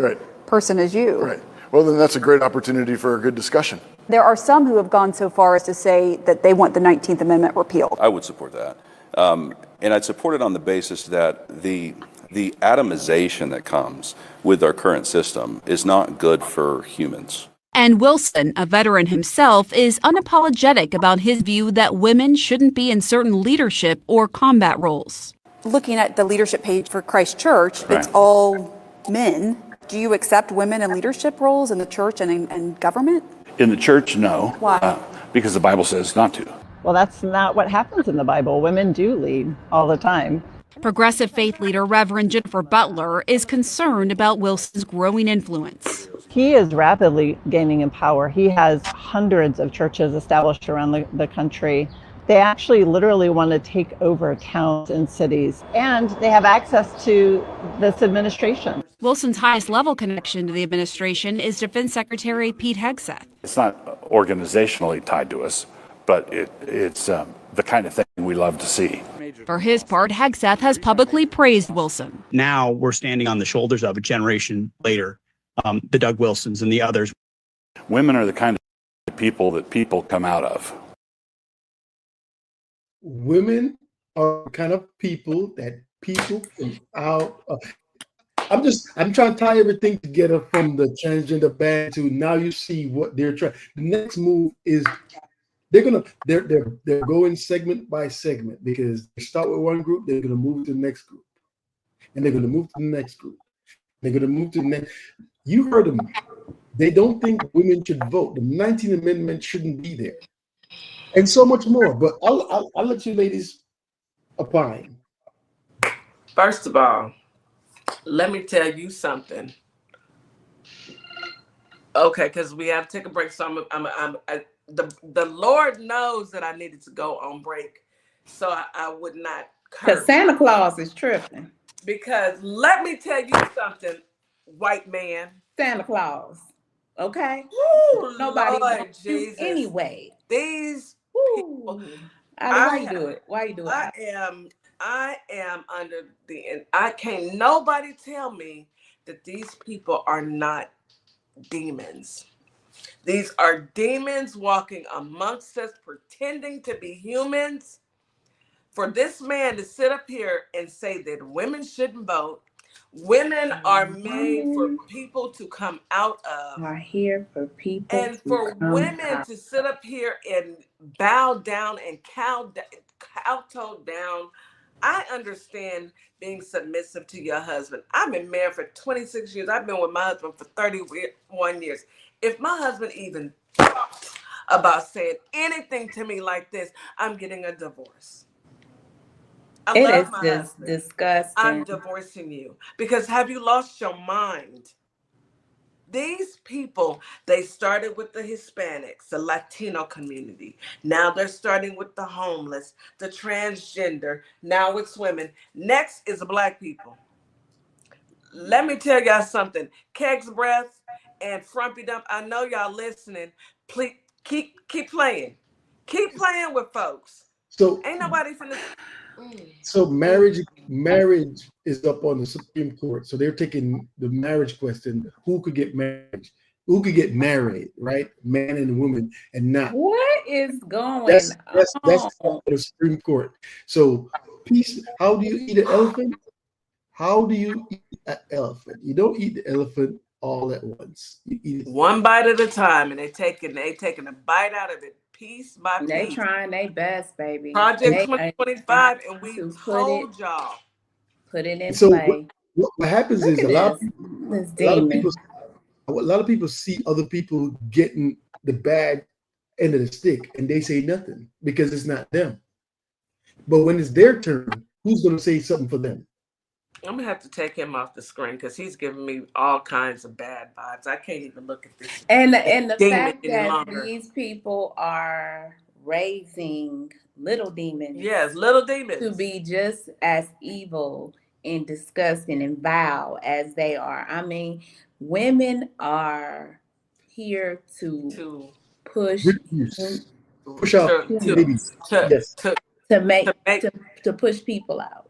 person as you? Right. Well, then that's a great opportunity for a good discussion. There are some who have gone so far as to say that they want the 19th Amendment repealed. I would support that. And I'd support it on the basis that the atomization that comes with our current system is not good for humans. And Wilson, a veteran himself, is unapologetic about his view that women shouldn't be in certain leadership or combat roles. Looking at the leadership page for Christchurch, it's all men. Do you accept women in leadership roles in the church and in government? In the church, no. Why? Because the Bible says not to. Well, that's not what happens in the Bible. Women do lead all the time. Progressive faith leader Reverend Jennifer Butler is concerned about Wilson's growing influence. He is rapidly gaining in power. He has hundreds of churches established around the country. They actually literally want to take over towns and cities, and they have access to this administration. Wilson's highest level connection to the administration is Defense Secretary Pete Hegseth. It's not organizationally tied to us, but it's the kind of thing we love to see. For his part, Hegseth has publicly praised Wilson. Now we're standing on the shoulders of a generation later, the Doug Wilsons and the others. Women are the kind of people that people come out of. Women are the kind of people that people come out of. I'm trying to tie everything together from the transgender ban to now you see what they're trying. The next move is they're going segment by segment, because they start with one group, they're gonna move to the next group. And they're gonna move to the next group. They're gonna move to the next. You heard them. They don't think women should vote. The 19th Amendment shouldn't be there. And so much more. But I'll let you ladies opine. First of all, let me tell you something. Okay, because we have to take a break. So the Lord knows that I needed to go on break, so I would not curse. Because Santa Claus is tripping. Because let me tell you something, white man. Santa Claus. Okay? Ooh, nobody Lord wants you Jesus. anyway. These people. Why you do it? Why you do it? I am under I can't nobody tell me that these people are not demons. These are demons walking amongst us, pretending to be humans. For this man to sit up here and say that women shouldn't vote, women are made for people to come out of. Are here for people. And for women to sit up here and bow down and kowtow down. I understand being submissive to your husband. I've been married for 26 years. I've been with my husband for 31 years. If my husband even thought about saying anything to me like this, I'm getting a divorce. I love my husband. Disgusting. I'm divorcing you. Because have you lost your mind? These people, they started with the Hispanics, the Latino community. Now they're starting with the homeless, the transgender. Now it's women. Next is the Black people. Let me tell y'all something. Keg's Breath and Frumpy Dump, I know y'all listening. Please keep playing. Keep playing with folks. So ain't nobody finna. So marriage is up on the Supreme Court. So they're taking the marriage question: who could get married, right? Man and woman, and not. What is going That's on? the Supreme Court. So peace. How do you eat an elephant? How do you eat an elephant? You don't eat the elephant all at once. You eat it one bite at a time, and they taking a bite out of it piece by piece. They trying their best, baby. Project 2025, and we told y'all. Put it in so play. What happens is a lot of people see other people getting the bad end of the stick, and they say nothing because it's not them. But when it's their turn, who's going to say something for them? I'm gonna have to take him off the screen because he's giving me all kinds of bad vibes. I can't even look at this. And the fact that these people are raising little demons. Yes, little demons. To be just as evil and disgusting and vile as they are. I mean, women are here to push out babies. To push people out.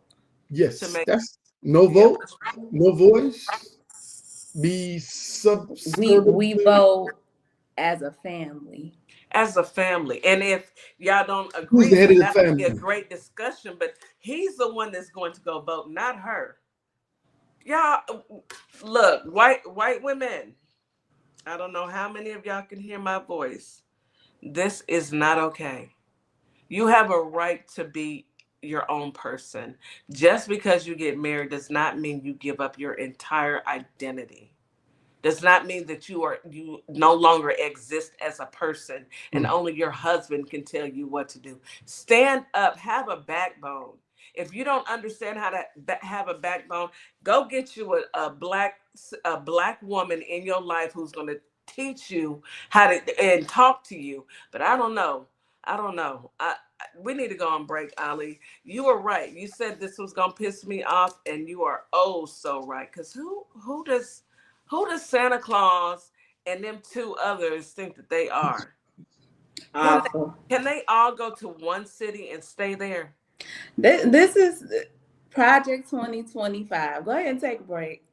Yes, that's no vote, no voice. Be we vote as a family. As a family, and if y'all don't agree, that would be a great discussion. But he's the one that's going to go vote, not her. Y'all, look, white women. I don't know how many of y'all can hear my voice. This is not okay. You have a right to be your own person. Just because you get married does not mean you give up your entire identity. Does not mean that you no longer exist as a person and only your husband can tell you what to do. Stand up, have a backbone. If you don't understand how to have a backbone, go get you a black woman in your life who's going to teach you how to and talk to you. But I don't know. We need to go on break, Ali. You were right. You said this was gonna piss me off, and you are oh so right. Because who does Santa Claus and them two others think that they are? Can they all go to one city and stay there? This is Project 2025. Go ahead and take a break.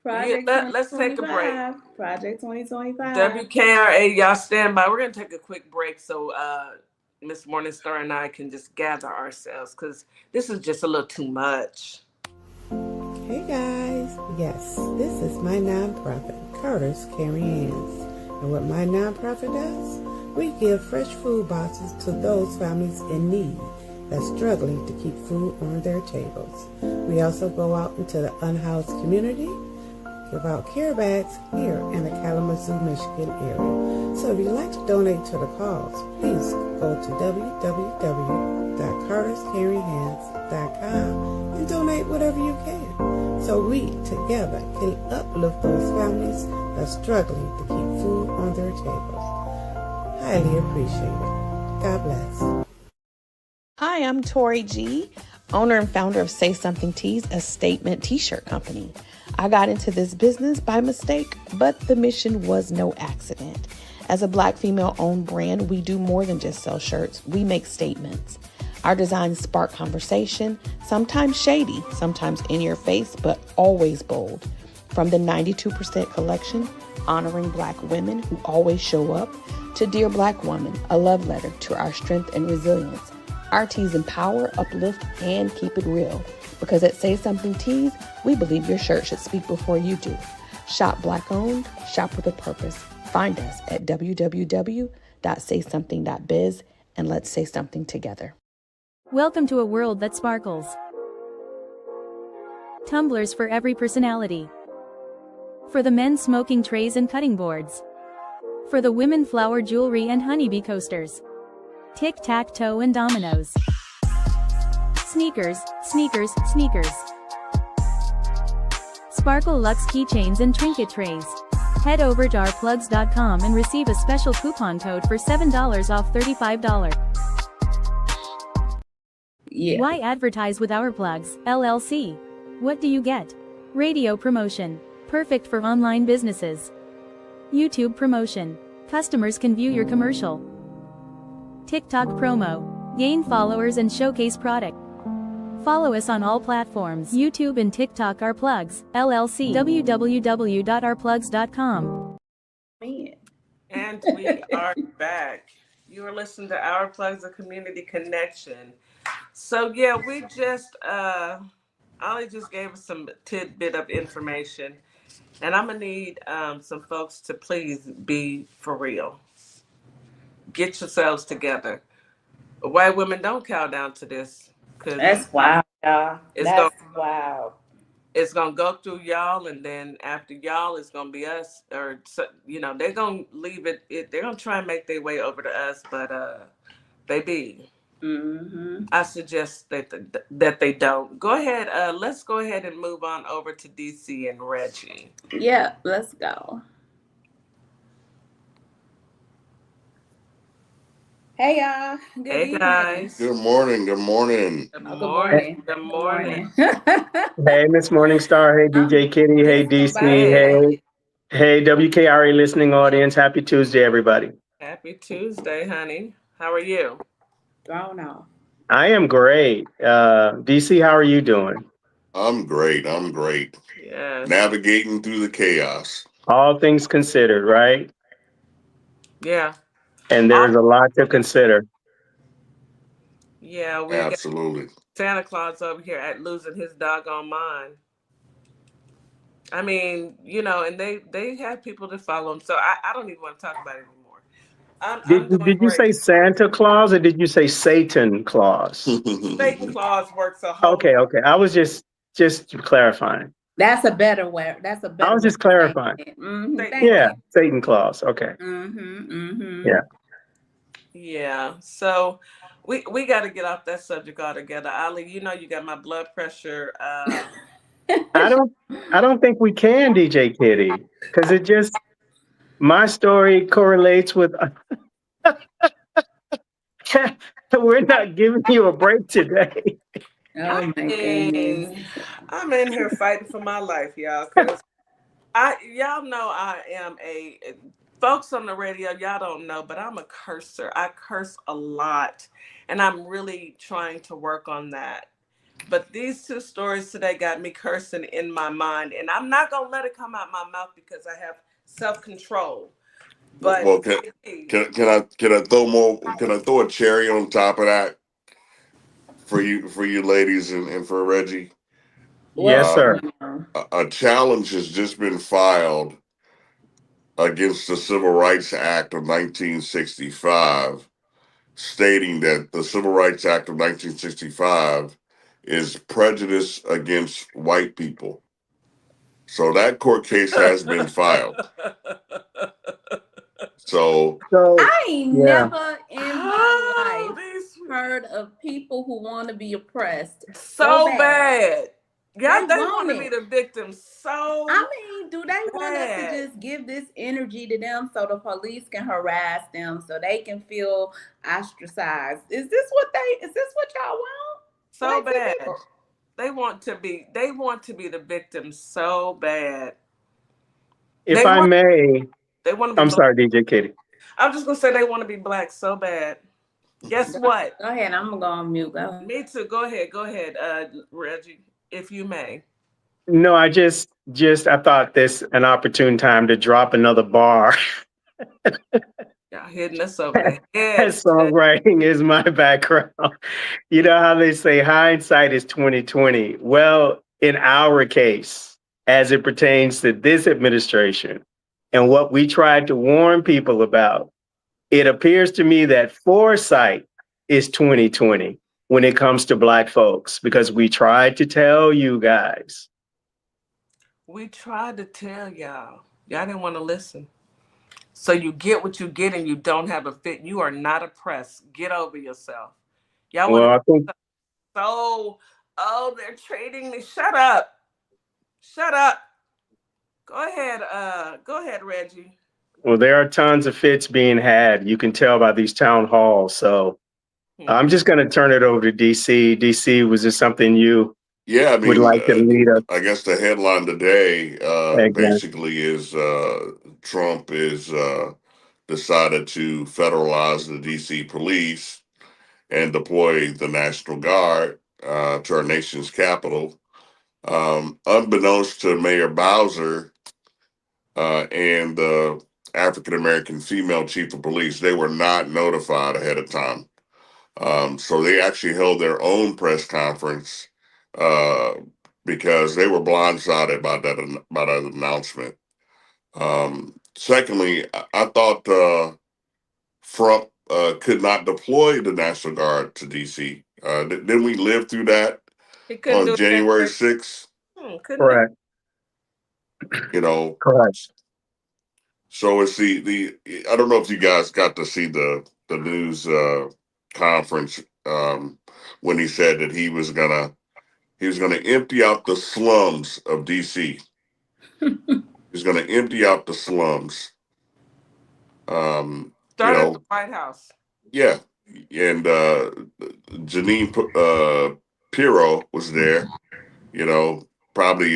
Let's take a break. Project 2025. WKRA, y'all stand by. We're going to take a quick break so Miss Morningstar and I can just gather ourselves because this is just a little too much. Hey guys, yes, this is my nonprofit, Carter's Caring Hands. And what my nonprofit does, we give fresh food boxes to those families in need that's struggling to keep food on their tables. We also go out into the unhoused community, give out care bags here in the Kalamazoo, Michigan area. So if you'd like to donate to the cause, please go to www.carterscaringhands.com and donate whatever you can, so we together can uplift those families that's struggling to keep food on their tables. Highly appreciated. God bless. Hi, I'm Tori G, owner and founder of Say Something Tees, a statement t-shirt company. I got into this business by mistake, but the mission was no accident. As a Black female-owned brand, we do more than just sell shirts. We make statements. Our designs spark conversation, sometimes shady, sometimes in your face, but always bold. From the 92% collection, honoring Black women who always show up, to Dear Black Woman, a love letter to our strength and resilience. Our tees empower, uplift, and keep it real. Because at Say Something Tees, we believe your shirt should speak before you do. Shop Black owned, shop with a purpose. Find us at www.saysomething.biz and let's say something together. Welcome to a world that sparkles. Tumblers for every personality. For the men, smoking trays and cutting boards. For the women, flower jewelry and honeybee coasters. Tic-tac-toe and dominoes. Sneakers, sneakers, sneakers. Sparkle Luxe keychains and trinket trays. Head over to ourplugs.com and receive a special coupon code for $7 off $35. Yeah. Why advertise with Our Plugs, LLC? What do you get? Radio promotion. Perfect for online businesses. YouTube promotion. Customers can view your commercial. TikTok promo. Gain followers and showcase product. Follow us on all platforms, YouTube and TikTok. Our Plugs, LLC. www.ourplugs.com. And we are back. You are listening to Our Plugs, a community connection. So yeah, we just Ollie just gave us some tidbit of information, and I'm gonna need some folks to please be for real. Get yourselves together. White women, don't cow down to this. That's wild, y'all. That's wild. It's gonna go through y'all, and then after y'all, it's gonna be us. Or they're gonna leave it. They're gonna try and make their way over to us, but baby, I suggest that they don't. Go ahead. Let's go ahead and move on over to DC and Regi. Yeah, let's go. Hey y'all. Hey guys. Good morning. Good morning. Good morning. Good morning. Hey, Miss Morningstar. Hey, DJ Kitty. Hey, DC. Hey, WKRA listening audience. Happy Tuesday, everybody. Happy Tuesday, honey. How are you? Thrown off. I am great. DC, how are you doing? I'm great. I'm great. Yes. Navigating through the chaos. All things considered, right? Yeah. And there's a lot to consider. Yeah, we absolutely. Got Santa Claus over here at losing his doggone mind. I mean, and they have people that follow him, so I don't even want to talk about it anymore. Did you say Santa Claus or did you say Satan Claus? Satan Claus works a whole. Okay. I was just clarifying. That's a better way. That's a better. I was just clarifying. Yeah, Satan Claus. Okay. Yeah. Yeah. So we got to get off that subject altogether. Ali, you got my blood pressure. I don't think we can, DJ Kitty, because my story correlates with. We're not giving you a break today. Oh my goodness. I'm in here fighting for my life, y'all. Cause y'all know I am folks on the radio, y'all don't know, but I'm a cursor. I curse a lot, and I'm really trying to work on that. But these two stories today got me cursing in my mind, and I'm not gonna let it come out my mouth because I have self-control. But well, can I throw a cherry on top of that for you ladies and for Regi? Yes, sir. A challenge has just been filed against the Civil Rights Act of 1965, stating that the Civil Rights Act of 1965 is prejudice against white people. So that court case has been filed. So I ain't never in my life heard of people who want to be oppressed so bad. Yeah, they want to be the victim so I mean, do they want us to just give this energy to them so the police can harass them so they can feel ostracized? Is this what y'all want? So bad. They want to be the victim so bad. If I may, they want to be I'm sorry, DJ Kitty. I'm just gonna say they want to be black so bad. Guess what? Go ahead, I'm gonna go on mute. Go ahead. Me too. Go ahead, Regi, if you may. No, I thought this an opportune time to drop another bar. Y'all hitting us over the head. Songwriting is my background. You know how they say hindsight is 20/20. Well, in our case, as it pertains to this administration and what we tried to warn people about, it appears to me that foresight is 20/20 when it comes to Black folks, because we tried to tell you guys. We tried to tell y'all. Y'all didn't want to listen. So you get what you get and you don't have a fit. You are not oppressed. Get over yourself. Y'all want to they're trading me. Shut up. Go ahead, Regi. Well, there are tons of fits being had. You can tell by these town halls. So I'm just going to turn it over to DC. DC, was this something you would like to lead us? I guess the headline today basically is Trump is decided to federalize the DC police and deploy the National Guard to our nation's capital. Unbeknownst to Mayor Bowser and the African American female chief of police, they were not notified ahead of time. So they actually held their own press conference because they were blindsided by that announcement. Secondly, I thought Trump could not deploy the National Guard to DC. Didn't we live through that on January 6th? Correct. You know, Correct. so it's the I don't know if you guys got to see the news conference when he said that he was gonna empty out the slums of DC. He's gonna empty out the slums. Started at the White House. Yeah, and Janine Pirro was there. You know, probably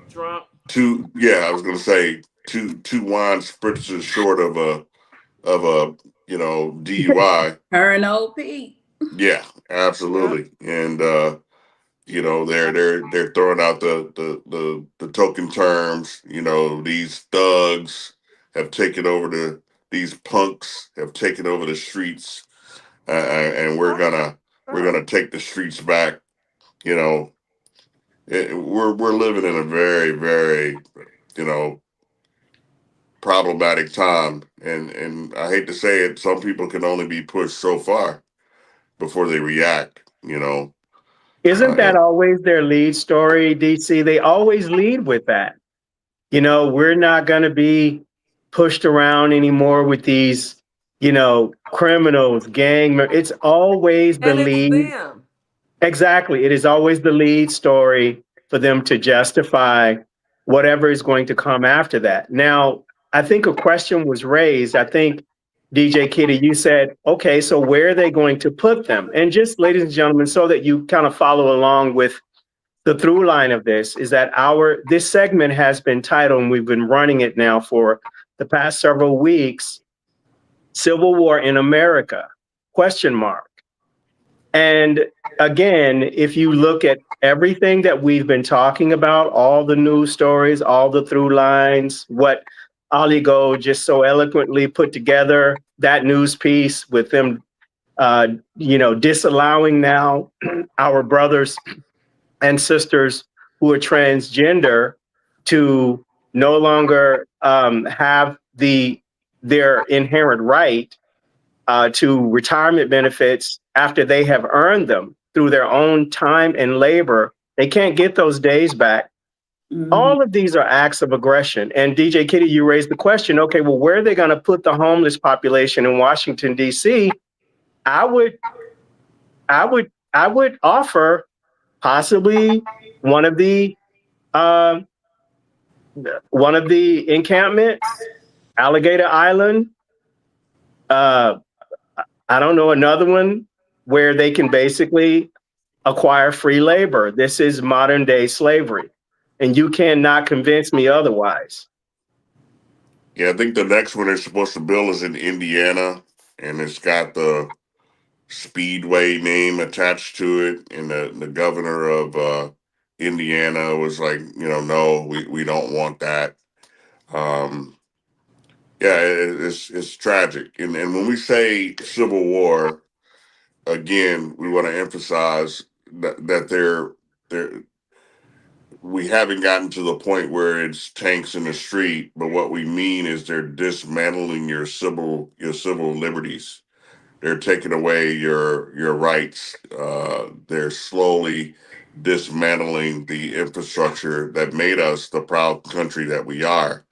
drunk. I was gonna say two wine spritzers short of a DUI. Her and old Pete. Yeah, absolutely. And you know, they're throwing out the token terms. You know, these thugs have taken over these punks have taken over the streets, and we're gonna take the streets back. You know, we're living in a very, very, you know, problematic time, and I hate to say it, some people can only be pushed so far before they react. You know, isn't that always their lead story, DC? They always lead with that. You know, we're not going to be pushed around anymore with these, you know, criminals, it's always the lead. Exactly. It is always the lead story for them to justify whatever is going to come after that. Now, I think a question was raised. I think, DJ Kitty, you said, okay, so where are they going to put them? And just, ladies and gentlemen, so that you kind of follow along with the through line of this, is that this segment has been titled, and we've been running it now for the past several weeks, Civil War in America, ? And again, if you look at everything that we've been talking about, all the news stories, all the through lines, what Aligo just so eloquently put together, that news piece with them, you know, disallowing now our brothers and sisters who are transgender to no longer have their inherent right to retirement benefits after they have earned them through their own time and labor. They can't get those days back. Mm-hmm. All of these are acts of aggression. And DJ Kitty, you raised the question, okay, well, where are they going to put the homeless population in Washington, D.C.? I would offer possibly one of the encampments, Alligator Island. I don't know, another one where they can basically acquire free labor. This is modern day slavery, and you cannot convince me otherwise. Yeah, I think the next one they're supposed to build is in Indiana, and it's got the Speedway name attached to it, and the governor of Indiana was like, you know, no, we don't want that. Yeah, it's tragic. And when we say Civil War, again, we want to emphasize that we haven't gotten to the point where it's tanks in the street, but what we mean is they're dismantling your civil liberties. They're taking away your rights. They're slowly dismantling the infrastructure that made us the proud country that we are.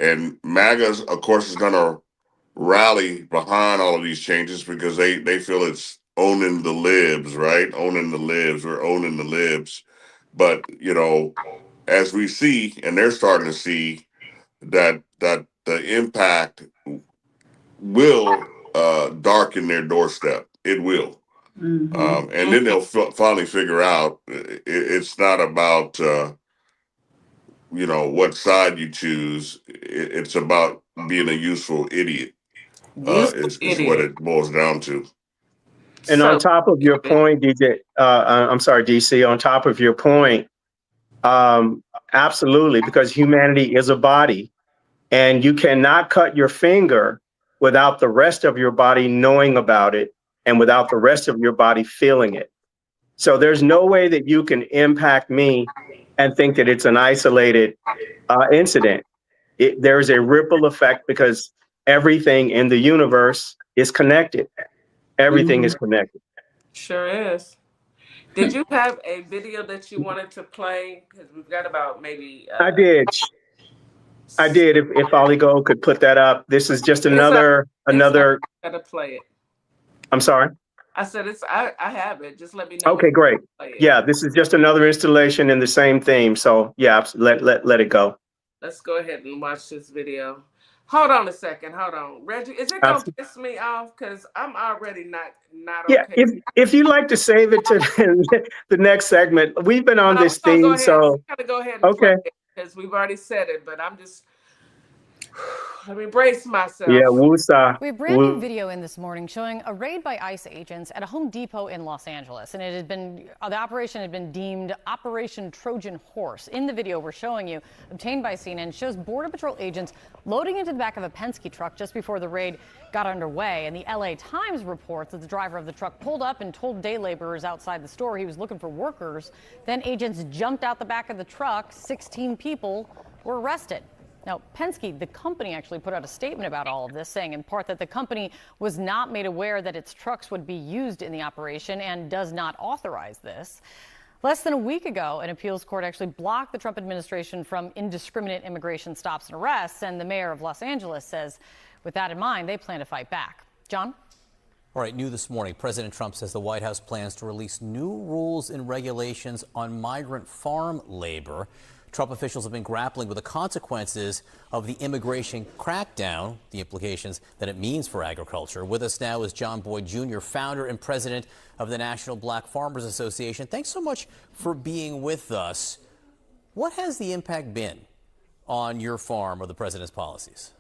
And MAGA, of course, is going to rally behind all of these changes because they feel it's owning the libs, right? Owning the libs. We're owning the libs. But, you know, as we see, and they're starting to see that the impact will darken their doorstep. It will. Mm-hmm. And then they'll finally figure out it's not about what side you choose. It's about being a useful idiot. Is what it boils down to. And on top of your point, DJ, I'm sorry, DC, on top of your point, absolutely, because humanity is a body and you cannot cut your finger without the rest of your body knowing about it and without the rest of your body feeling it. So there's no way that you can impact me and think that it's an isolated incident. There's a ripple effect because everything in the universe is connected. Everything is connected. Sure is. Did you have a video that you wanted to play? Because we've got about maybe. I did. If Ollie Gold could put that up. This is just another. Gotta play it. I'm sorry. I said I have it. Just let me know. Okay, great. Yeah, this is just another installation in the same theme. So yeah, let it go. Let's go ahead and watch this video. Hold on a second. Hold on, Reggie. Is it gonna piss me off? Because I'm already not yeah, okay. If you like to save it to the next segment, we've been on this theme. So gotta go ahead and play it because we've already said it. But I'm just let me brace myself. Yeah, woosah. We have brand new video in this morning showing a raid by ICE agents at a Home Depot in Los Angeles, and the operation had been deemed Operation Trojan Horse. In the video we're showing you, obtained by CNN, shows Border Patrol agents loading into the back of a Penske truck just before the raid got underway. And the LA Times reports that the driver of the truck pulled up and told day laborers outside the store he was looking for workers. Then agents jumped out the back of the truck. 16 people were arrested. Now, Penske, the company, actually put out a statement about all of this, saying in part that the company was not made aware that its trucks would be used in the operation and does not authorize this. Less than a week ago, an appeals court actually blocked the Trump administration from indiscriminate immigration stops and arrests, and the mayor of Los Angeles says, with that in mind, they plan to fight back. John? All right, new this morning, President Trump says the White House plans to release new rules and regulations on migrant farm labor. Trump officials have been grappling with the consequences of the immigration crackdown, the implications that it means for agriculture. With us now is John Boyd Jr., founder and president of the National Black Farmers Association. Thanks so much for being with us. What has the impact been on your farm of the president's policies?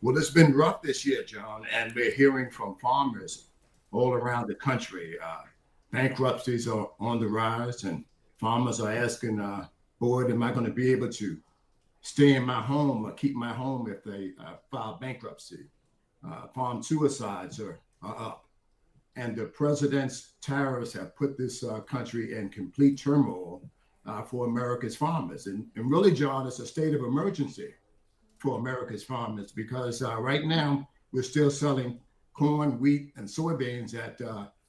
Well, it's been rough this year, John, and we're hearing from farmers all around the country. Bankruptcies are on the rise, and farmers are asking, Boyd, am I going to be able to stay in my home or keep my home if they file bankruptcy? Farm suicides are up. And the president's tariffs have put this country in complete turmoil for America's farmers. And really, John, it's a state of emergency for America's farmers because right now we're still selling corn, wheat, and soybeans at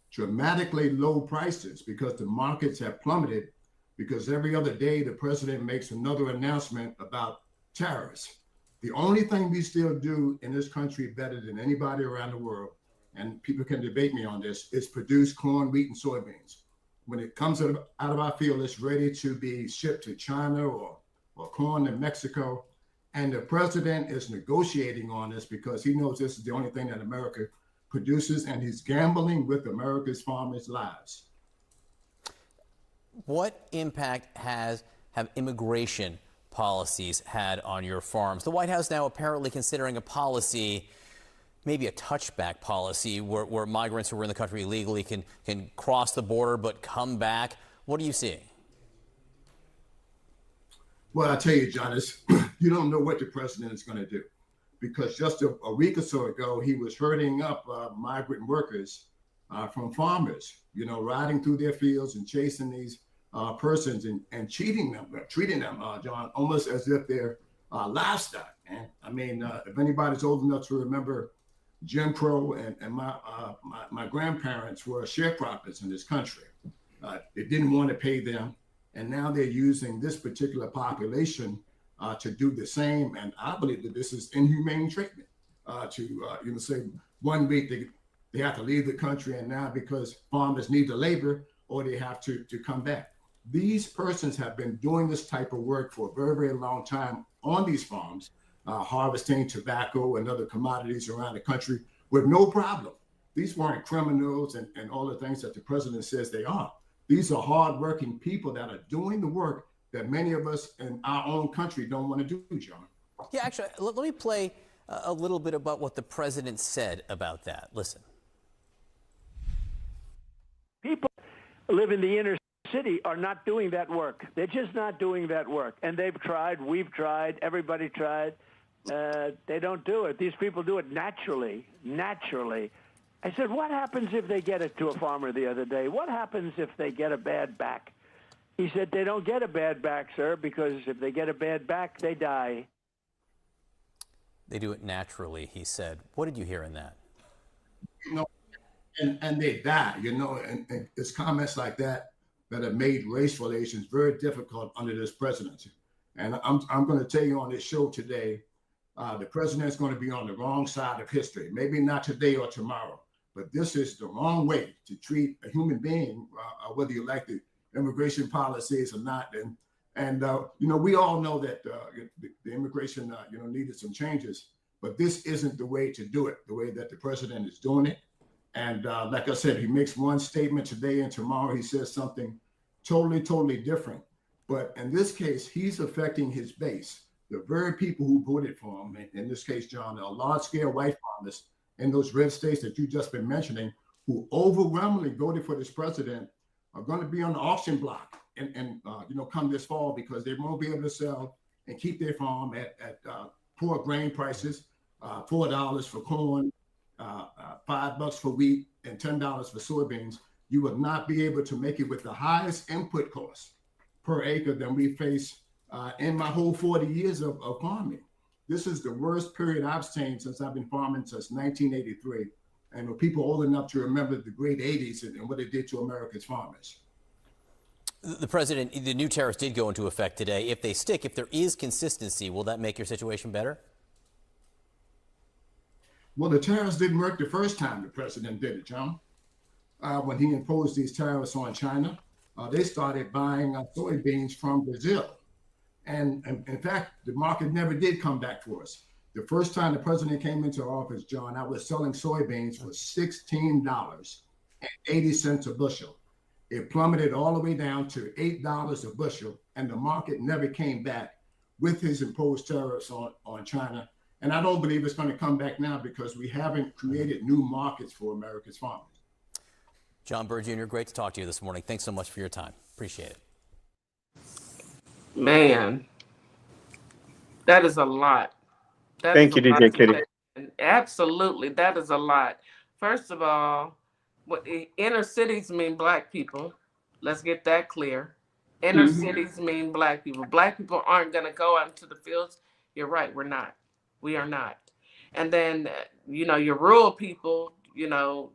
dramatically low prices because the markets have plummeted. Because every other day, the president makes another announcement about tariffs. The only thing we still do in this country better than anybody around the world, and people can debate me on this, is produce corn, wheat, and soybeans. When it comes out of our field, it's ready to be shipped to China or corn in Mexico. And the president is negotiating on this because he knows this is the only thing that America produces, and he's gambling with America's farmers' lives. What impact have immigration policies had on your farms? The White House now apparently considering a policy, maybe a touchback policy, where migrants who are in the country illegally can cross the border but come back. What are you seeing? Well, I tell you, John, you don't know what the president is going to do, because just a week or so ago, he was herding up migrant workers from farmers, riding through their fields and chasing these persons and treating them, John, almost as if they're livestock. And I mean, if anybody's old enough to remember Jim Crow and my grandparents were sharecroppers in this country. They didn't want to pay them. And now they're using this particular population to do the same. And I believe that this is inhumane treatment to say 1 week they have to leave the country, and now because farmers need the labor, or they have to come back. These persons have been doing this type of work for a very, very long time on these farms, harvesting tobacco and other commodities around the country with no problem. These weren't criminals and all the things that the president says they are. These are hardworking people that are doing the work that many of us in our own country don't want to do, John. Yeah, actually, let me play a little bit about what the president said about that. Listen. People live in the inner city are not doing that work. They're just not doing that work. And they've tried, we've tried, everybody tried. They don't do it. These people do it naturally. I said, what happens if they get it to a farmer the other day? What happens if they get a bad back? He said, they don't get a bad back, sir, because if they get a bad back, they die. They do it naturally, he said. What did you hear in that? You know, and they die, you know, and it's comments like that that have made race relations very difficult under this presidency. And I'm going to tell you on this show today, the president's going to be on the wrong side of history. Maybe not today or tomorrow, but this is the wrong way to treat a human being, whether you like the immigration policies or not. And you know, we all know that the immigration, you know, needed some changes, but this isn't the way to do it, the way that the president is doing it. And like I said, he makes one statement today and tomorrow he says something totally different. But in this case, he's affecting his base, the very people who voted for him. In this case, John, a large-scale white farmers in those red states that you've just been mentioning, who overwhelmingly voted for this president, are going to be on the auction block and you know, come this fall, because they won't be able to sell and keep their farm at poor grain prices, $4 for corn, $5 for wheat, and $10 for soybeans. You will not be able to make it with the highest input costs per acre than we face in my whole 40 years of farming. This is the worst period I've seen since I've been farming since 1983. And people old enough to remember the great 80s and what it did to America's farmers. The president, the new tariffs did go into effect today. If they stick, if there is consistency, will that make your situation better? Well, the tariffs didn't work the first time the president did it, John. When he imposed these tariffs on China, they started buying soybeans from Brazil. And in fact, the market never did come back for us. The first time the president came into office, John, I was selling soybeans for $16.80 a bushel. It plummeted all the way down to $8 a bushel, and the market never came back with his imposed tariffs on China. And I don't believe it's going to come back now because we haven't created new markets for America's farmers. John Burr Jr., great to talk to you this morning. Thanks so much for your time. Appreciate it. Man, that is a lot. Thank you, DJ Kitty. Absolutely, that is a lot. First of all, what inner cities mean black people. Let's get that clear. Inner cities mean black people. Black people aren't going to go out into the fields. You're right, we're not. We are not. And then, you know, your rural people, you know,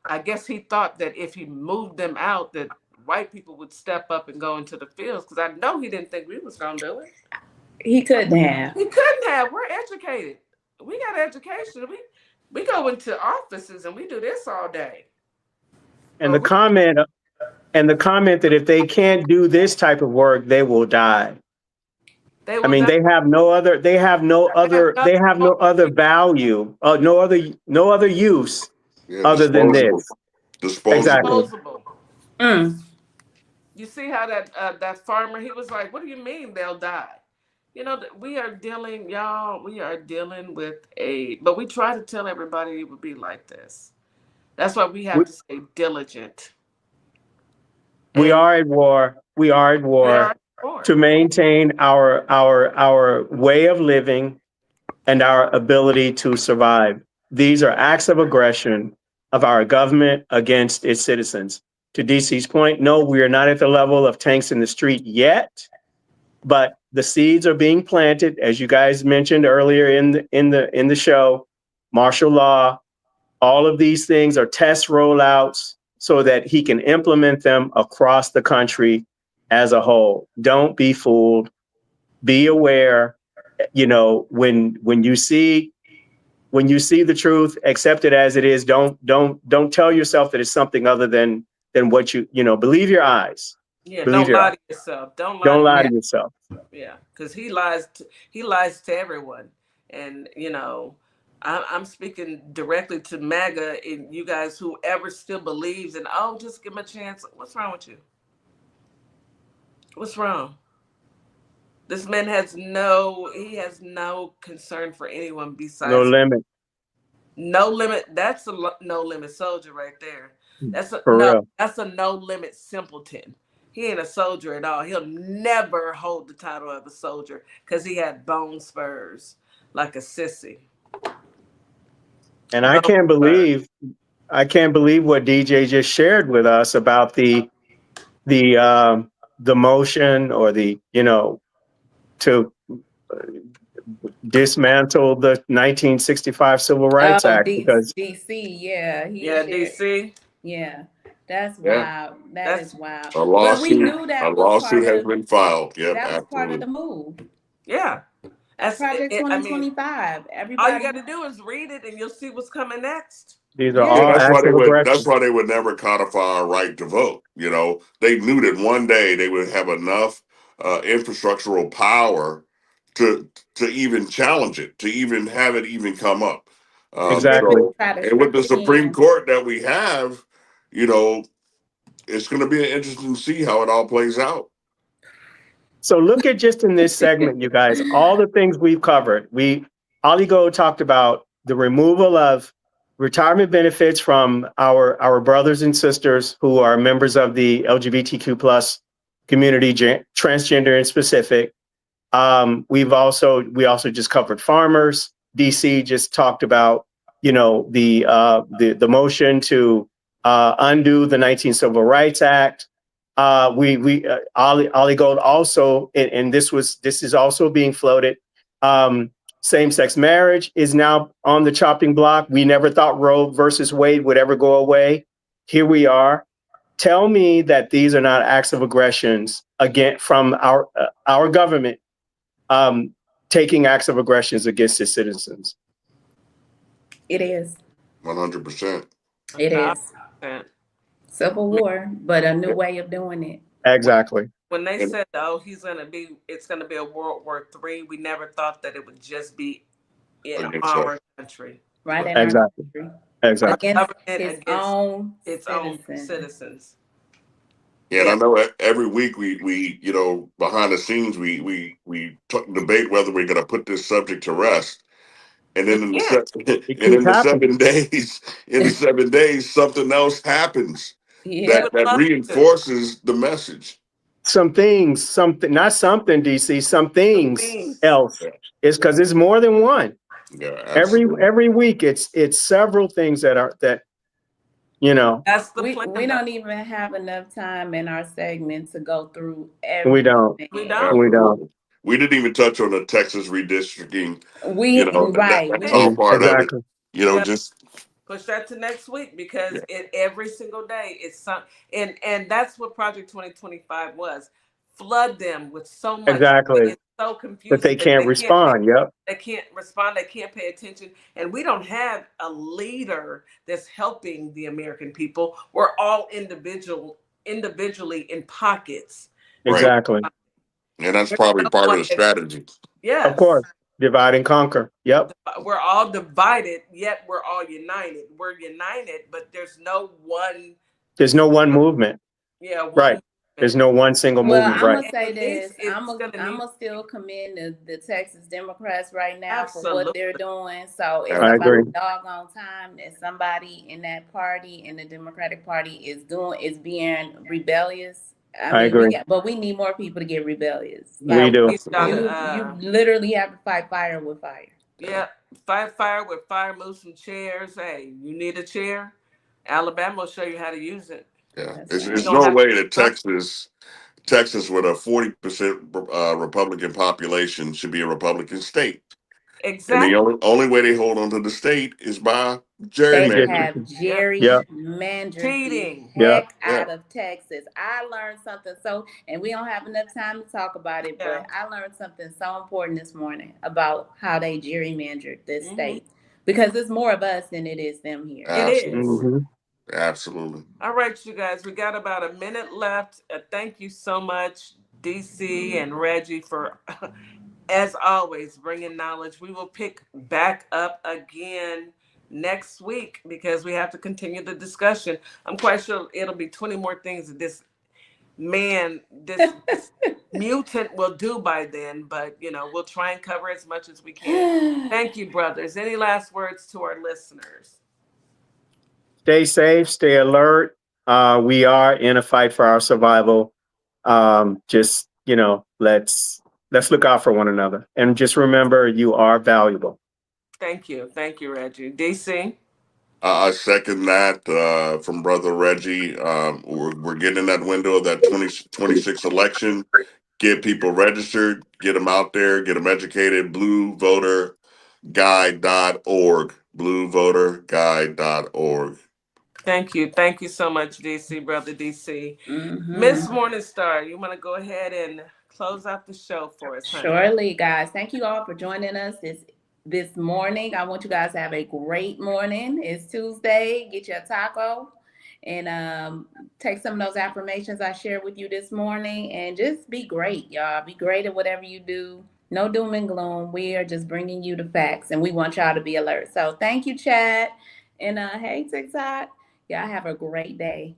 I guess he thought that if he moved them out, that white people would step up and go into the fields, because I know he didn't think we was going to do it. He couldn't have. He couldn't have. We're educated. We got education. We go into offices and we do this all day. And the comment that if they can't do this type of work, they will die. They have no other value, no other use other than this. Disposable. Exactly. You see how that farmer, he was like, what do you mean they'll die? You know, we are dealing with but we try to tell everybody it would be like this. That's why we have to stay diligent. We are at war. We are at war to maintain our way of living and our ability to survive. These are acts of aggression of our government against its citizens. To DC's point, no, we are not at the level of tanks in the street yet, but the seeds are being planted, as you guys mentioned earlier in the show. Martial law, all of these things are test rollouts so that he can implement them across the country as a whole. Don't be fooled. Be aware. You know, when you see the truth, accept it as it is. Don't tell yourself that it's something other than what you believe your eyes. Yeah, don't lie to yourself. Don't lie to yourself. Yeah, because he lies to everyone. And you know, I'm speaking directly to MAGA and you guys, whoever still believes in, just give him a chance. What's wrong with you? What's wrong? This man has no concern for anyone besides No limit. No limit. That's a no limit soldier right there. That's a For no. real. That's a no limit simpleton. He ain't a soldier at all. He'll never hold the title of a soldier because he had bone spurs like a sissy. And I can't believe what DJ just shared with us about the motion or the, to dismantle the 1965 Civil Rights Act, because DC, yeah, DC, yeah, that's Yeah. wild. That's wild. A But we lawsuit, knew that a was lawsuit part has of been filed. Yep, that was part of absolutely. the move. Yeah, that's Project I mean, 2025. all Everybody, you got to do is read it, and you'll see what's coming next. these are Yeah, all acts of aggression. that's why they would never codify our right to vote. They knew that one day they would have enough infrastructural power to even challenge it, to even have it even come up. Exactly. And with the Supreme Court that we have, it's going to be interesting to see how it all plays out. So look at just in this segment, you guys, all the things we've covered. Oligo talked about the removal of retirement benefits from our brothers and sisters who are members of the LGBTQ plus community, transgender in specific. We also just covered farmers. DC just talked about, the motion to undo the 19th Civil Rights Act. Ollie Gold also, and this is also being floated. Same-sex marriage is now on the chopping block. We never thought Roe versus Wade would ever go away. Here we are. Tell me that these are not acts of aggressions again from our government taking acts of aggressions against its citizens. it is. 100%. It is. Civil war, but a new way of doing it. Exactly. When they said, "Oh, it's gonna be a World War III," we never thought that it would just be in our country. Right in exactly. our country. Exactly. Against its own citizens. Yeah, and I know every week we behind the scenes we debate whether we're going to put this subject to rest, and then in the 7 days something else happens that reinforces the message. Some things else. It's because it's more than one. Yeah, every week it's several things that. That's the plan. We don't even have enough time in our segment to go through everything. We don't. We didn't even touch on the Texas redistricting. That's all all part of it. Just push that to next week because every single day it's and that's what Project 2025 was. Flood them with so much. It's so confusing that they can't respond. They can't respond. They can't pay attention. And we don't have a leader that's helping the American people. We're all individually in pockets. Exactly. And that's probably part of the strategy. Yes. Of course. Divide and conquer. Yep. We're all divided, yet we're all united. We're united, but there's no one. There's no one movement. Yeah. Right. There's no one single movement. I'm gonna say this. I'm gonna still commend the Texas Democrats right now for what they're doing. So it's about doggone time that somebody in that party, in the Democratic Party, is being rebellious. I agree. But we need more people to get rebellious. We do. You literally have to fight fire with fire. Yeah, fight fire with fire. Move some chairs. Hey, you need a chair? Alabama will show you how to use it. Yeah, there's no way that Texas with a 40% Republican population should be a Republican state. Exactly. And the only way they hold on to the state is by gerrymandering. They have gerrymandered cheating heck out of Texas. I learned something and we don't have enough time to talk about it, but I learned something so important this morning about how they gerrymandered this state because it's more of us than it is them here. Absolutely. Absolutely. All right, you guys, we got about a minute left. Thank you so much, DC and Regi, for, as always, bringing knowledge. We will pick back up again next week because we have to continue the discussion. I'm quite sure it'll be 20 more things that this man, this mutant will do by then. But, we'll try and cover as much as we can. Thank you, brothers. Any last words to our listeners? Stay safe, stay alert. We are in a fight for our survival. Just, let's look out for one another. And just remember, you are valuable. Thank you. Thank you, Regi. DC? I second that from Brother Regi. We're getting in that window of that 2026 election. Get people registered, get them out there, get them educated. bluevoterguide.org. bluevoterguide.org. Thank you. Thank you so much, DC, Brother DC. Miss Morningstar, you want to go ahead and close out the show for us, honey? Surely, guys. Thank you all for joining us this morning. I want you guys to have a great morning. It's Tuesday. Get you a taco and take some of those affirmations I shared with you this morning and just be great, y'all. Be great at whatever you do. No doom and gloom. We are just bringing you the facts and we want y'all to be alert. So thank you, Chad. And hey, TikTok. Y'all have a great day.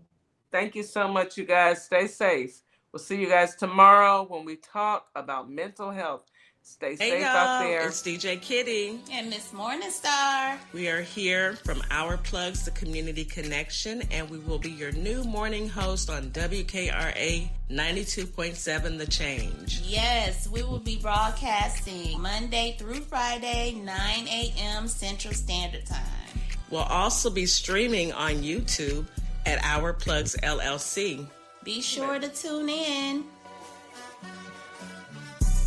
Thank you so much, you guys. Stay safe. We'll see you guys tomorrow when we talk about mental health. Stay safe out there. It's DJ Kitty. And Miss Morningstar. We are here from Our Plugs, the Community Connection, and we will be your new morning host on WKRA 92.7 The Change. Yes, we will be broadcasting Monday through Friday, 9 a.m. Central Standard Time. We'll also be streaming on YouTube at Our Plugs LLC. Be sure to tune in.